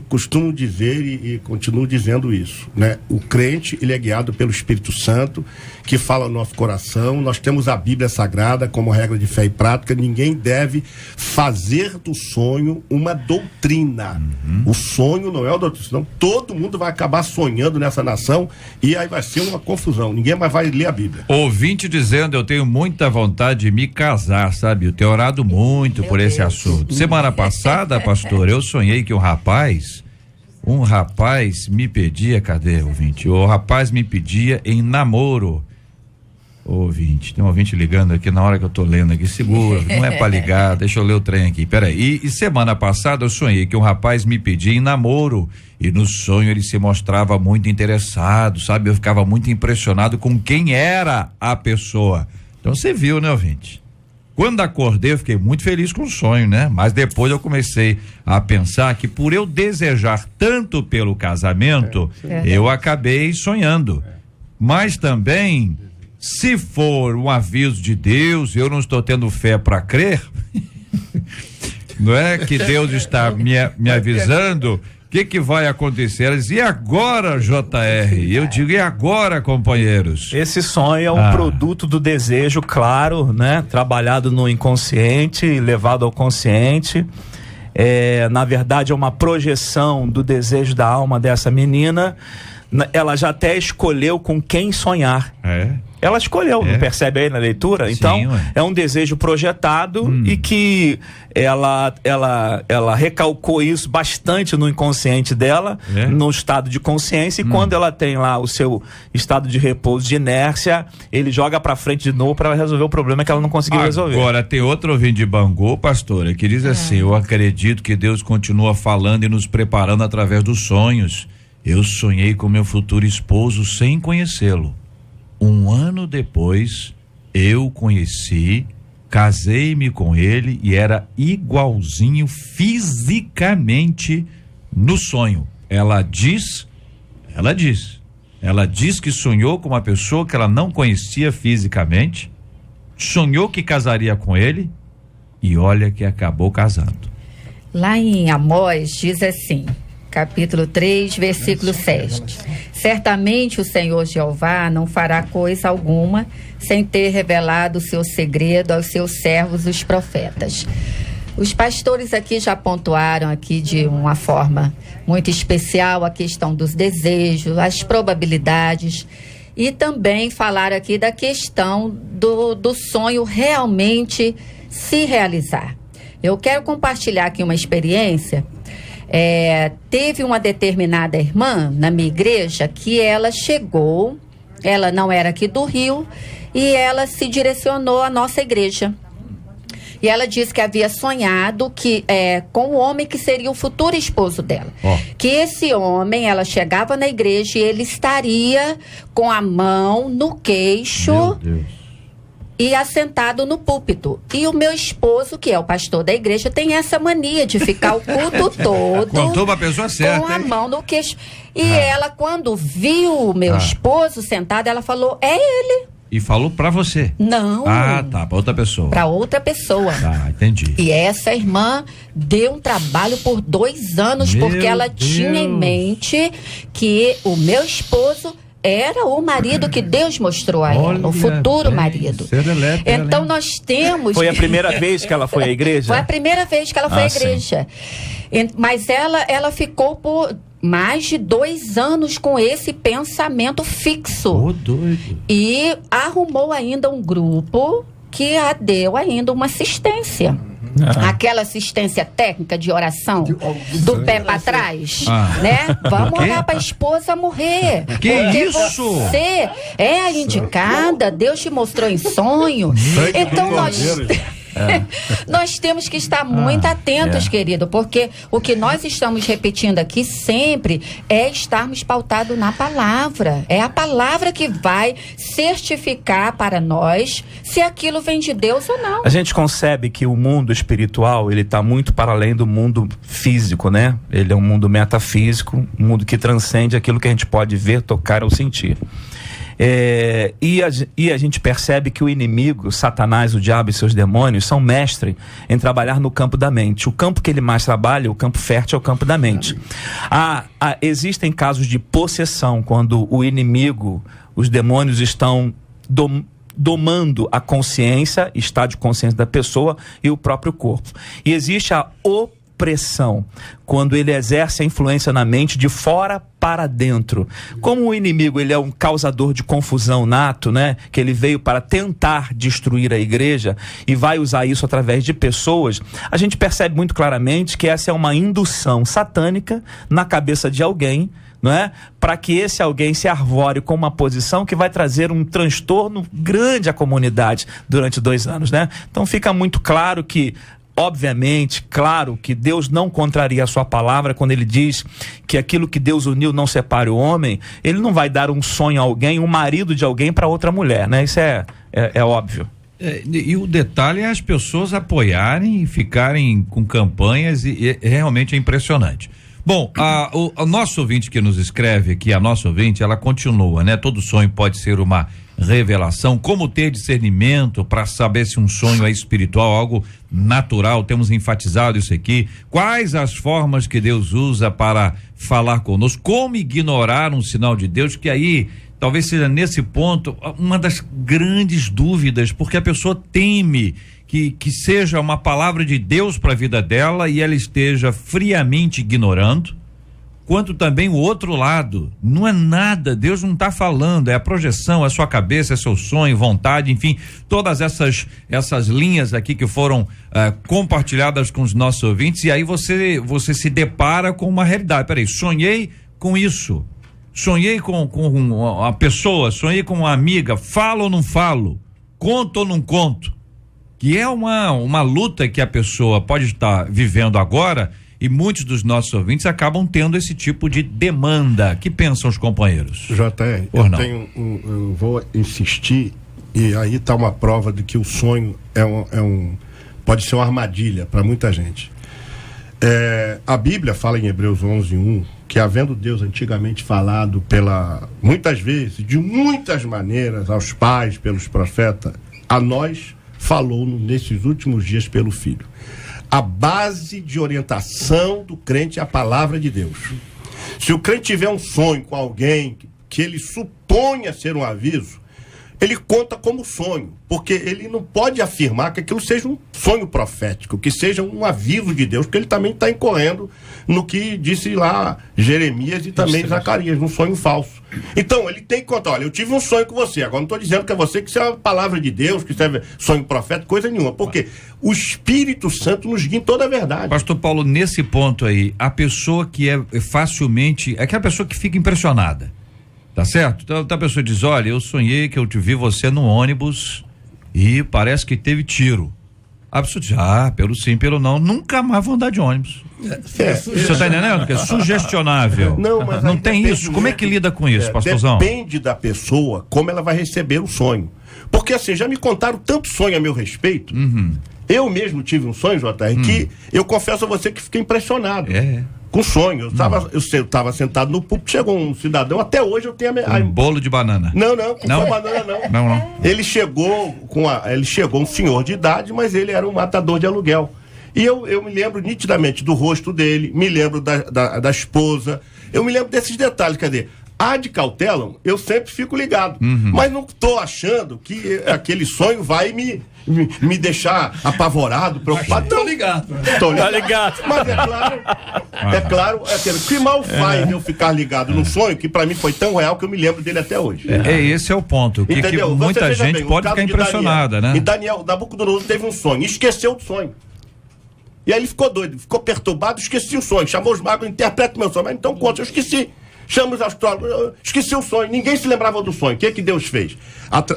costumo dizer e continuo dizendo isso, né? O crente, ele é guiado pelo Espírito Santo, que fala no nosso coração. Nós temos a Bíblia Sagrada como regra de fé e prática. Ninguém deve fazer do sonho uma doutrina. O sonho não é uma doutrina, senão todo mundo vai acabar sonhando nessa nação e aí vai ser uma confusão. Ninguém mais vai ler a Bíblia. Ouvinte dizendo, eu tenho muita vontade de me casar, sabe? Eu tenho orado muito por esse assunto. Semana passada, pastor, eu sonhei que um rapaz me pedia, cadê, ouvinte? O rapaz me pedia em namoro. Ouvinte, tem um ouvinte ligando aqui na hora que eu tô lendo aqui, segura, não é pra ligar, deixa eu ler o trem aqui, peraí. E semana passada eu sonhei que um rapaz me pedia em namoro e no sonho ele se mostrava muito interessado, sabe? Eu ficava muito impressionado com quem era a pessoa. Então você viu, né, ouvinte? Quando acordei, eu fiquei muito feliz com o sonho, né? Mas depois eu comecei a pensar que por eu desejar tanto pelo casamento, eu acabei sonhando. Mas também, se for um aviso de Deus, eu não estou tendo fé para crer, não é que Deus está me avisando, o que vai acontecer? E agora, JR? Eu digo, e agora, companheiros? Esse sonho é um produto do desejo, claro, né? Trabalhado no inconsciente e levado ao consciente. Na verdade, é uma projeção do desejo da alma dessa menina. Ela já até escolheu com quem sonhar. Ela escolheu, não percebe aí na leitura? Sim, então, é um desejo projetado e que ela recalcou isso bastante no inconsciente dela, no estado de consciência, e quando ela tem lá o seu estado de repouso, de inércia, ele joga pra frente de novo para resolver o problema que ela não conseguiu resolver. Agora, tem outro ouvinte de Bangu, pastora, que diz assim, eu acredito que Deus continua falando e nos preparando através dos sonhos. Eu sonhei com meu futuro esposo sem conhecê-lo. 1 ano depois, eu conheci, casei-me com ele e era igualzinho fisicamente no sonho. Ela diz que sonhou com uma pessoa que ela não conhecia fisicamente, sonhou que casaria com ele e olha que acabou casando. Lá em Amós diz assim, capítulo 3, versículo 7. Certamente o Senhor Jeová não fará coisa alguma sem ter revelado o seu segredo aos seus servos, os profetas. Os pastores aqui já pontuaram aqui de uma forma muito especial a questão dos desejos, as probabilidades, e também falaram aqui da questão do sonho realmente se realizar. Eu quero compartilhar aqui uma experiência. Teve uma determinada irmã na minha igreja que ela chegou, ela não era aqui do Rio, e ela se direcionou à nossa igreja. E ela disse que havia sonhado com o homem que seria o futuro esposo dela. Que esse homem, ela chegava na igreja e ele estaria com a mão no queixo. Meu Deus. E assentado no púlpito. E o meu esposo, que é o pastor da igreja, tem essa mania de ficar o culto todo contou uma pessoa certa, com a mão no queixo. E ela, quando viu o meu esposo sentado, ela falou, é ele. E falou pra você? Não. Ah, tá, pra outra pessoa. Pra outra pessoa. Tá, entendi. E essa irmã deu um trabalho por 2 anos, porque ela tinha em mente que o meu esposo era o marido que Deus mostrou a ela, o futuro marido. Então nós temos... Foi a primeira vez que ela foi à igreja? Foi a primeira vez que ela foi à igreja. Mas ela ficou por mais de 2 anos com esse pensamento fixo. Doido. E arrumou ainda um grupo que a deu ainda uma assistência. Aquela assistência técnica de oração do pé para trás, né? Vamos orar para a esposa morrer. Que isso? Você é a indicada, Deus te mostrou em sonho. Então nós temos que estar muito atentos, querido, porque o que nós estamos repetindo aqui sempre é estarmos pautados na palavra. É a palavra que vai certificar para nós se aquilo vem de Deus ou não. A gente concebe que o mundo espiritual, ele está muito para além do mundo físico, né? Ele é um mundo metafísico, um mundo que transcende aquilo que a gente pode ver, tocar ou sentir. E a gente percebe que o inimigo, Satanás, o diabo e seus demônios são mestres em trabalhar no campo da mente. O campo que ele mais trabalha, o campo fértil, é o campo da mente. Existem casos de possessão, quando o inimigo, os demônios estão domando a consciência, estado de consciência da pessoa e o próprio corpo. E existe a opressão, quando ele exerce a influência na mente de fora para dentro. Como o inimigo, ele é um causador de confusão nato, né? Que ele veio para tentar destruir a igreja e vai usar isso através de pessoas. A gente percebe muito claramente que essa é uma indução satânica na cabeça de alguém, não é? Para que esse alguém se arvore com uma posição que vai trazer um transtorno grande à comunidade durante 2 anos, né? Então fica muito claro que, obviamente, claro que Deus não contraria a sua palavra quando ele diz que aquilo que Deus uniu não separe o homem. Ele não vai dar um sonho a alguém, um marido de alguém para outra mulher, né? Isso é óbvio. E o detalhe é as pessoas apoiarem e ficarem com campanhas e realmente é impressionante. Bom, o nosso ouvinte que nos escreve aqui, a nossa ouvinte, ela continua, né? Todo sonho pode ser uma revelação. Como ter discernimento para saber se um sonho é espiritual, algo natural? Temos enfatizado isso aqui. Quais as formas que Deus usa para falar conosco? Como ignorar um sinal de Deus? Que aí talvez seja nesse ponto uma das grandes dúvidas, porque a pessoa teme que seja uma palavra de Deus para a vida dela e ela esteja friamente ignorando, quanto também o outro lado, não é nada, Deus não está falando, é a projeção, é a sua cabeça, é seu sonho, vontade, enfim, todas essas linhas aqui que foram compartilhadas com os nossos ouvintes, e aí você se depara com uma realidade. Peraí, sonhei com isso, sonhei com uma pessoa, sonhei com uma amiga, falo ou não falo, conto ou não conto, que é uma luta que a pessoa pode estar vivendo agora. E muitos dos nossos ouvintes acabam tendo esse tipo de demanda. Que pensam os companheiros? JR, eu vou insistir, e aí está uma prova de que o sonho pode ser uma armadilha para muita gente. A Bíblia fala em Hebreus 11:1 que, havendo Deus antigamente falado muitas vezes, de muitas maneiras, aos pais, pelos profetas, a nós falou nesses últimos dias pelo Filho. A base de orientação do crente é a palavra de Deus. Se o crente tiver um sonho com alguém que ele suponha ser um aviso, ele conta como sonho, porque ele não pode afirmar que aquilo seja um sonho profético, que seja um aviso de Deus, porque ele também está incorrendo no que disse lá Jeremias e também Zacarias, um sonho falso. Então, ele tem que contar, olha, eu tive um sonho com você, agora não estou dizendo que é você, que isso é a palavra de Deus, que isso é sonho profético, coisa nenhuma, porque o Espírito Santo nos guia em toda a verdade. Pastor Paulo, nesse ponto aí, a pessoa que é aquela pessoa que fica impressionada, tá certo? Então a pessoa diz, olha, eu sonhei que eu te vi você no ônibus e parece que teve tiro. A pessoa diz, pelo sim, pelo não, nunca mais vou andar de ônibus. Você tá entendendo? Que é sugestionável. Não tem isso. Como é que lida com isso, pastorzão? Depende da pessoa, como ela vai receber o sonho. Porque assim, já me contaram tanto sonho a meu respeito. Eu mesmo tive um sonho, JR, que eu confesso a você que fiquei impressionado. com sonho. Eu estava sentado no púlpito, chegou um cidadão, até hoje eu tenho Um bolo de banana. Não, Não? com banana não. Não. Ele chegou um senhor de idade, mas ele era um matador de aluguel. E eu me lembro nitidamente do rosto dele, me lembro da esposa, eu me lembro desses detalhes, quer dizer, ad cautelam, eu sempre fico ligado, mas não estou achando que aquele sonho vai me deixar apavorado, preocupado. Tô ligado. Tá ligado. Mas é claro, que mal faz eu ficar ligado num sonho que pra mim foi tão real que eu me lembro dele até hoje. Esse é o ponto, que muita gente bem, pode ficar impressionada, Daniel, né? E Daniel, Nabucodonosor teve um sonho, esqueceu do sonho. E aí ele ficou doido, ficou perturbado, esqueci o sonho, chamou os magos, interpreta o meu sonho, mas então conta, eu esqueci. Chama os astrólogos, esqueci o sonho, ninguém se lembrava do sonho. O que Deus fez?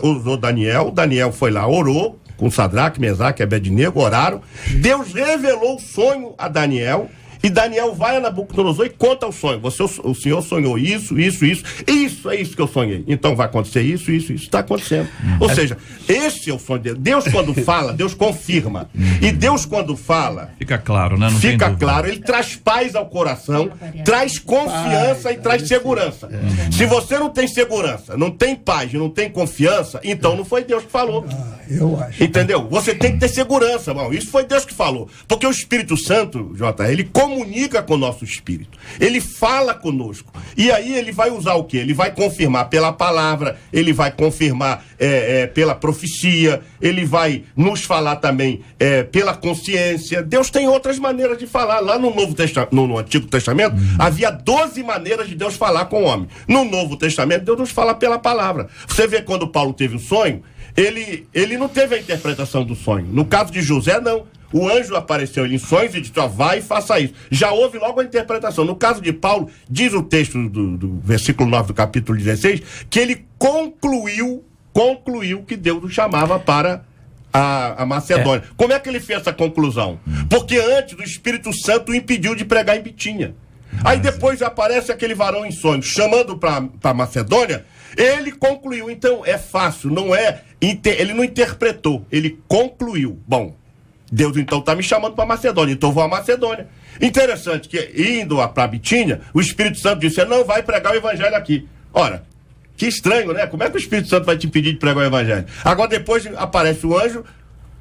Usou Daniel foi lá, orou com Sadraque, Mesaque e Abednego, oraram. Deus revelou o sonho a Daniel, e Daniel vai a Nabucodonosor e conta o sonho. O senhor sonhou isso é isso que eu sonhei. Então vai acontecer isso está acontecendo. Ou seja, esse é o sonho de Deus. Deus quando fala, Deus confirma. E Deus quando fala... Fica claro, né? Fica claro, ele traz paz ao coração, traz confiança e traz segurança. Se você não tem segurança, não tem paz, não tem confiança, então não foi Deus que falou. Eu acho. Entendeu? Você tem que ter segurança, irmão. Isso foi Deus que falou. Porque o Espírito Santo, J.R., ele comunica com o nosso espírito. Ele fala conosco. E aí ele vai usar o quê? Ele vai confirmar pela palavra, ele vai confirmar pela profecia, ele vai nos falar também pela consciência. Deus tem outras maneiras de falar. Lá no no Antigo Testamento, havia 12 maneiras de Deus falar com o homem. No Novo Testamento, Deus nos fala pela palavra. Você vê quando Paulo teve o sonho, ele não teve a interpretação do sonho. No caso de José, não. O anjo apareceu em sonhos e disse, vai e faça isso. Já houve logo a interpretação. No caso de Paulo, diz o texto do versículo 9 do capítulo 16, que ele concluiu que Deus o chamava para a Macedônia. Como é que ele fez essa conclusão? Porque antes o Espírito Santo o impediu de pregar em Bitínia. Aí depois aparece aquele varão em sonhos, chamando para Macedônia, ele concluiu. Então é fácil, ele não interpretou, ele concluiu. Bom, Deus então está me chamando para Macedônia, então vou a Macedônia. Interessante que indo para Bitínia, o Espírito Santo disse, não vai pregar o evangelho aqui. Ora, que estranho, né? Como é que o Espírito Santo vai te impedir de pregar o evangelho? Agora depois aparece o anjo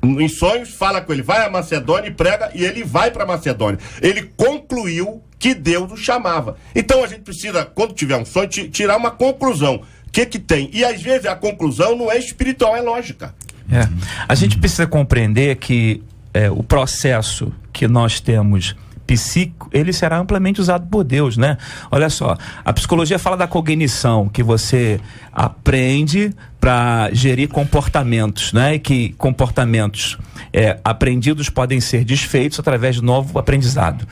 em sonhos, fala com ele, vai a Macedônia e prega, e ele vai para Macedônia. Ele concluiu que Deus o chamava. Então a gente precisa, quando tiver um sonho, tirar uma conclusão. O que tem? E às vezes a conclusão não é espiritual, é lógica. A gente precisa compreender que o processo que nós temos psíquico, ele será amplamente usado por Deus, né? Olha só, a psicologia fala da cognição, que você aprende para gerir comportamentos, né? E que comportamentos aprendidos podem ser desfeitos através de novo aprendizado.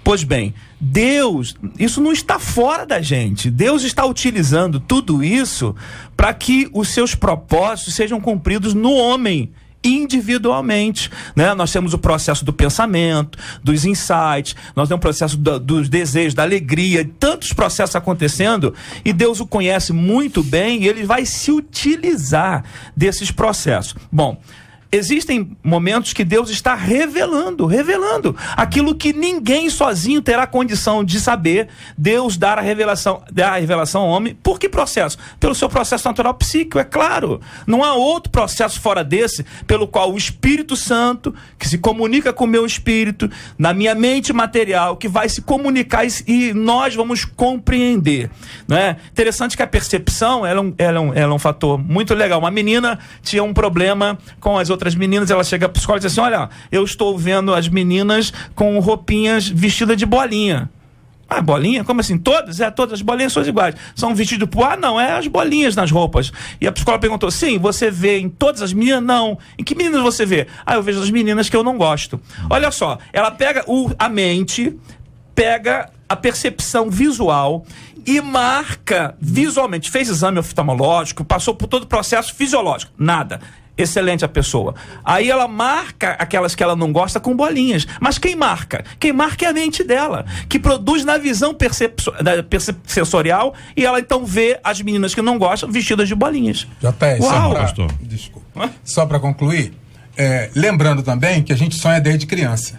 Pois bem, Deus, isso não está fora da gente. Deus está utilizando tudo isso para que os seus propósitos sejam cumpridos no homem, individualmente, né? Nós temos o processo do pensamento, dos insights, nós temos o processo dos desejos, da alegria, tantos processos acontecendo, e Deus o conhece muito bem e ele vai se utilizar desses processos. Bom, existem momentos que Deus está revelando aquilo que ninguém sozinho terá condição de saber. Deus dá a revelação ao homem. Por que processo? Pelo seu processo natural psíquico, é claro. Não há outro processo fora desse pelo qual o Espírito Santo, que se comunica com o meu espírito, na minha mente material, que vai se comunicar e nós vamos compreender, né? Interessante que a percepção ela é um fator muito legal. Uma menina tinha um problema com as outras meninas, ela chega para a escola e diz assim, olha, eu estou vendo as meninas com roupinhas vestidas de bolinha. Ah, bolinha? Como assim? Todas? Todas as bolinhas são iguais. São vestidos por... não, as bolinhas nas roupas. E a psicóloga perguntou, sim, você vê em todas as meninas? Não. Em que meninas você vê? Eu vejo as meninas que eu não gosto. Olha só, ela pega a mente, pega a percepção visual e marca visualmente, fez exame oftalmológico, passou por todo o processo fisiológico. Nada. Excelente a pessoa. Aí ela marca aquelas que ela não gosta com bolinhas. Mas quem marca? Quem marca é a mente dela, que produz na visão sensorial, e ela então vê as meninas que não gostam vestidas de bolinhas. Só para concluir, lembrando também que a gente sonha desde criança.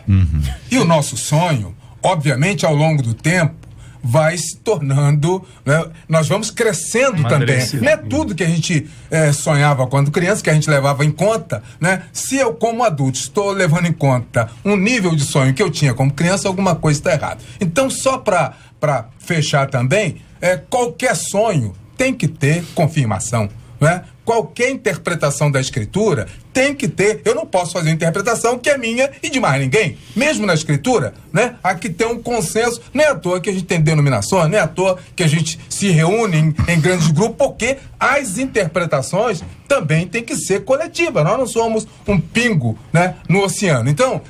E o nosso sonho, obviamente, ao longo do tempo, vai se tornando, né, nós vamos crescendo também. Não é tudo que a gente sonhava quando criança, que a gente levava em conta, né? Se eu, como adulto, estou levando em conta um nível de sonho que eu tinha como criança, alguma coisa está errada. Então, só para fechar também, qualquer sonho tem que ter confirmação, né? Qualquer interpretação da escritura tem que ter. Eu não posso fazer uma interpretação que é minha e de mais ninguém. Mesmo na escritura, né? Aqui tem um consenso. Não é à toa que a gente tem denominações, não é à toa que a gente se reúne em grandes grupos, porque as interpretações também têm que ser coletivas. Nós não somos um pingo, né, no oceano. Então,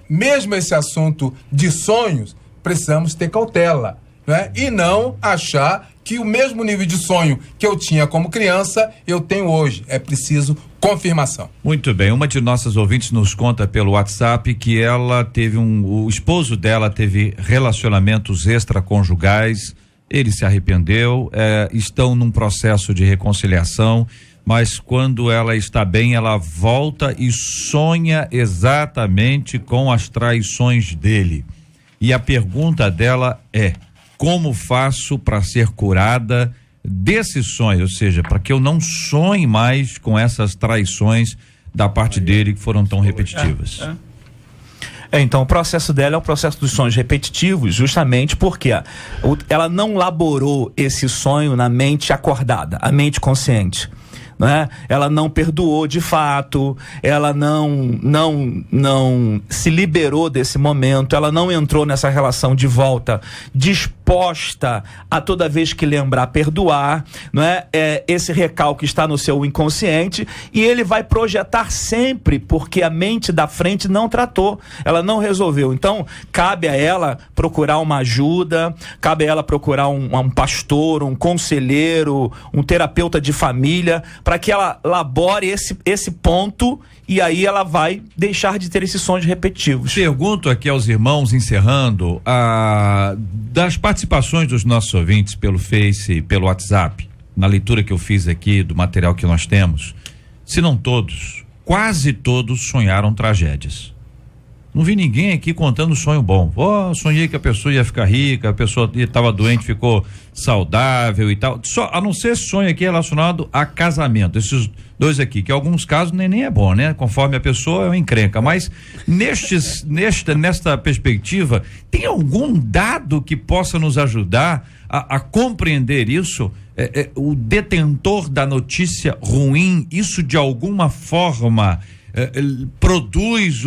mesmo esse assunto de sonhos, precisamos ter cautela, né? E não achar que o mesmo nível de sonho que eu tinha como criança, eu tenho hoje. É preciso confirmação. Muito bem, uma de nossas ouvintes nos conta pelo WhatsApp que ela teve o esposo dela teve relacionamentos extraconjugais, ele se arrependeu, estão num processo de reconciliação, mas quando ela está bem, ela volta e sonha exatamente com as traições dele. E a pergunta dela é: como faço para ser curada desse sonho? Ou seja, para que eu não sonhe mais com essas traições da parte dele que foram tão repetitivas. Então o processo dela é o processo dos sonhos repetitivos, justamente porque ela não laborou esse sonho na mente acordada, a mente consciente. Né? Ela não perdoou de fato, ela não se liberou desse momento, ela não entrou nessa relação de volta disposta a toda vez que lembrar perdoar, não é? Esse recalque está no seu inconsciente e ele vai projetar sempre, porque a mente da frente não tratou, ela não resolveu. Então cabe a ela procurar uma ajuda, cabe a ela procurar um pastor, um conselheiro, um terapeuta de família, para que ela labore esse ponto, e aí ela vai deixar de ter esses sonhos repetitivos. Pergunto aqui aos irmãos, encerrando, das participações dos nossos ouvintes pelo Face e pelo WhatsApp, na leitura que eu fiz aqui do material que nós temos, se não todos, quase todos sonharam tragédias. Não vi ninguém aqui contando sonho bom. Sonhei que a pessoa ia ficar rica, a pessoa estava doente, ficou saudável e tal. Só, a não ser sonho aqui relacionado a casamento. Esses dois aqui, que em alguns casos nem é bom, né? Conforme a pessoa é uma encrenca. Mas nesta perspectiva, tem algum dado que possa nos ajudar a compreender isso? O detentor da notícia ruim, isso de alguma forma produz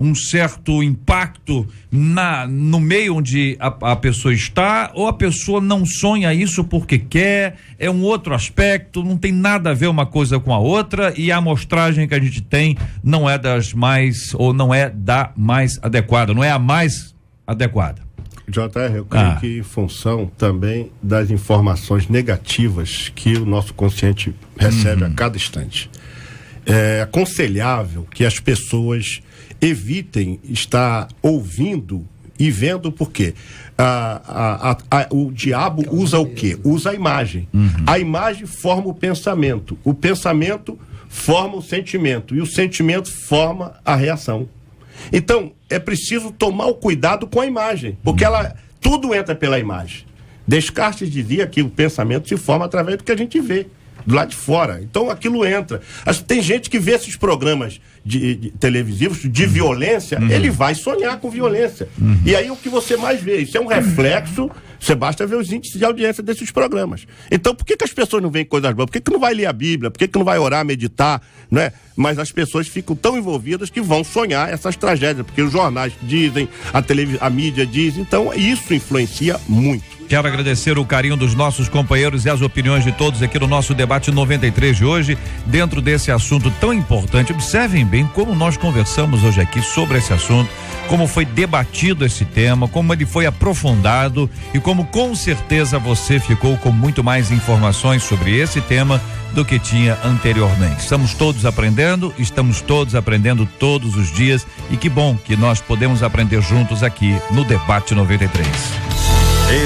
um certo impacto no meio onde a pessoa está, ou a pessoa não sonha isso porque quer, é um outro aspecto, não tem nada a ver uma coisa com a outra, e a amostragem que a gente tem não é das mais, ou não é da mais adequada, não é a mais adequada. JR, eu creio que em função também das informações negativas que o nosso consciente recebe a cada instante. É aconselhável que as pessoas evitem estar ouvindo e vendo, porque o diabo usa o quê? Usa a imagem. A imagem forma o pensamento forma o sentimento, e o sentimento forma a reação. Então, é preciso tomar o cuidado com a imagem, porque tudo entra pela imagem. Descartes dizia que o pensamento se forma através do que a gente vê do lado de fora. Então aquilo entra. Tem gente que vê esses programas de televisivos de violência, ele vai sonhar com violência. E aí o que você mais vê, isso é um reflexo, você basta ver os índices de audiência desses programas. Então por que as pessoas não veem coisas boas? Por que não vai ler a Bíblia? Por que não vai orar, meditar? Não é? Mas as pessoas ficam tão envolvidas que vão sonhar essas tragédias, porque os jornais dizem, a mídia diz, então isso influencia muito. Quero agradecer o carinho dos nossos companheiros e as opiniões de todos aqui no nosso debate 93 de hoje, dentro desse assunto tão importante. Observem bem como nós conversamos hoje aqui sobre esse assunto, como foi debatido esse tema, como ele foi aprofundado e como com certeza você ficou com muito mais informações sobre esse tema do que tinha anteriormente. Estamos todos aprendendo todos os dias, e que bom que nós podemos aprender juntos aqui no Debate 93.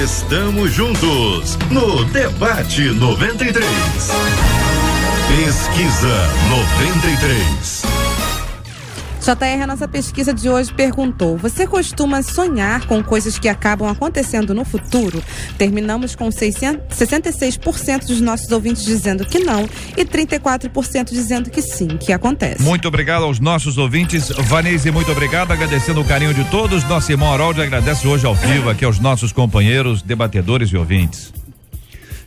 Estamos juntos no Debate 93. Pesquisa 93. JR, a nossa pesquisa de hoje perguntou: você costuma sonhar com coisas que acabam acontecendo no futuro? Terminamos com 66% dos nossos ouvintes dizendo que não e 34% dizendo que sim, que acontece. Muito obrigado aos nossos ouvintes. Vanese, muito obrigado, agradecendo o carinho de todos. Nosso irmão Haroldo agradece hoje ao vivo aqui aos nossos companheiros, debatedores e ouvintes.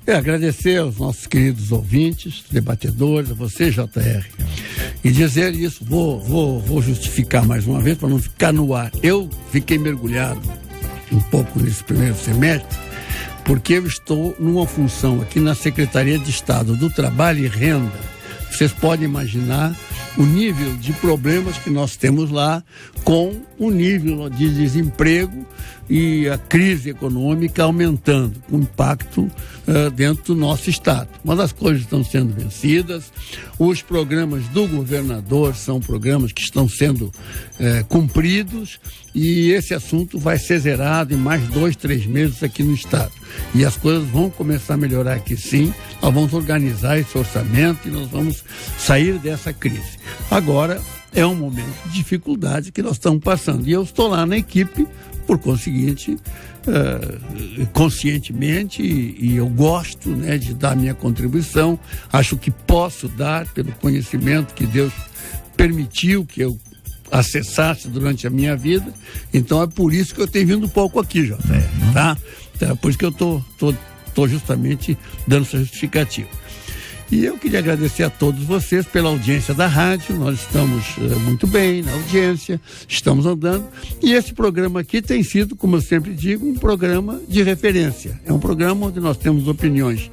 Agradecer aos nossos queridos ouvintes, debatedores, a você, JR, e dizer isso, vou justificar mais uma vez para não ficar no ar. Eu fiquei mergulhado um pouco nesse primeiro semestre, porque eu estou numa função aqui na Secretaria de Estado do Trabalho e Renda. Vocês podem imaginar o nível de problemas que nós temos lá, com o nível de desemprego e a crise econômica aumentando, com impacto dentro do nosso estado. Mas as coisas estão sendo vencidas, os programas do governador são programas que estão sendo cumpridos, e esse assunto vai ser zerado em mais 2-3 meses aqui no estado. E as coisas vão começar a melhorar aqui sim, nós vamos organizar esse orçamento e nós vamos sair dessa crise. Agora é um momento de dificuldade que nós estamos passando, e eu estou lá na equipe, por conseguinte, conscientemente, e eu gosto, né, de dar minha contribuição, acho que posso dar pelo conhecimento que Deus permitiu que eu acessasse durante a minha vida, então é por isso que eu tenho vindo pouco aqui, JR, tá? Então, é por isso que eu tô justamente dando essa justificativa. E eu queria agradecer a todos vocês pela audiência da rádio. Nós estamos muito bem na audiência, estamos andando. E esse programa aqui tem sido, como eu sempre digo, um programa de referência. É um programa onde nós temos opiniões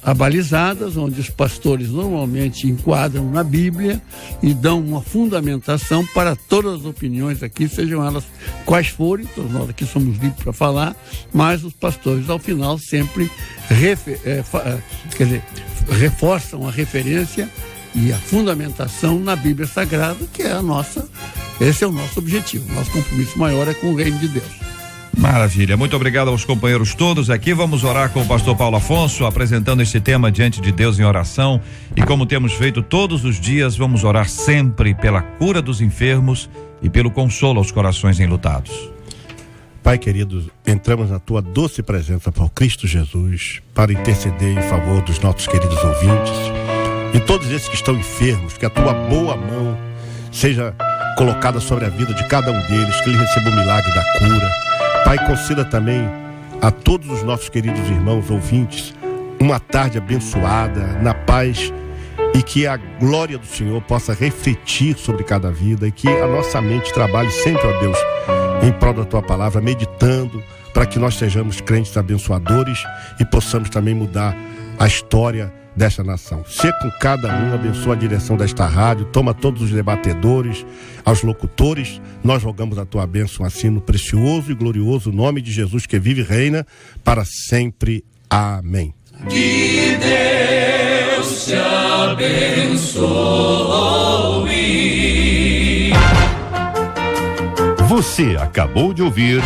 abalizadas, onde os pastores normalmente enquadram na Bíblia e dão uma fundamentação para todas as opiniões aqui, sejam elas quais forem. Todos nós aqui somos livres para falar, mas os pastores, ao final, sempre reforçam a referência e a fundamentação na Bíblia Sagrada, que é esse é o nosso objetivo. Nosso compromisso maior é com o reino de Deus. Maravilha, muito obrigado aos companheiros todos aqui. Vamos orar com o pastor Paulo Afonso, apresentando esse tema diante de Deus em oração, e como temos feito todos os dias, vamos orar sempre pela cura dos enfermos e pelo consolo aos corações enlutados. Pai querido, entramos na tua doce presença por Cristo Jesus para interceder em favor dos nossos queridos ouvintes e todos esses que estão enfermos, que a tua boa mão seja colocada sobre a vida de cada um deles, que eles recebam o milagre da cura. Pai, conceda também a todos os nossos queridos irmãos ouvintes uma tarde abençoada, na paz, e que a glória do Senhor possa refletir sobre cada vida, e que a nossa mente trabalhe sempre, ó Deus, em prol da tua palavra, meditando, para que nós sejamos crentes abençoadores e possamos também mudar a história desta nação. Ser com cada um, abençoa a direção desta rádio, toma todos os debatedores, aos locutores, nós rogamos a tua bênção assim no precioso e glorioso nome de Jesus, que vive e reina para sempre. Amém. Que Deus te abençoe. Você acabou de ouvir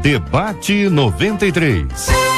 Debate 93.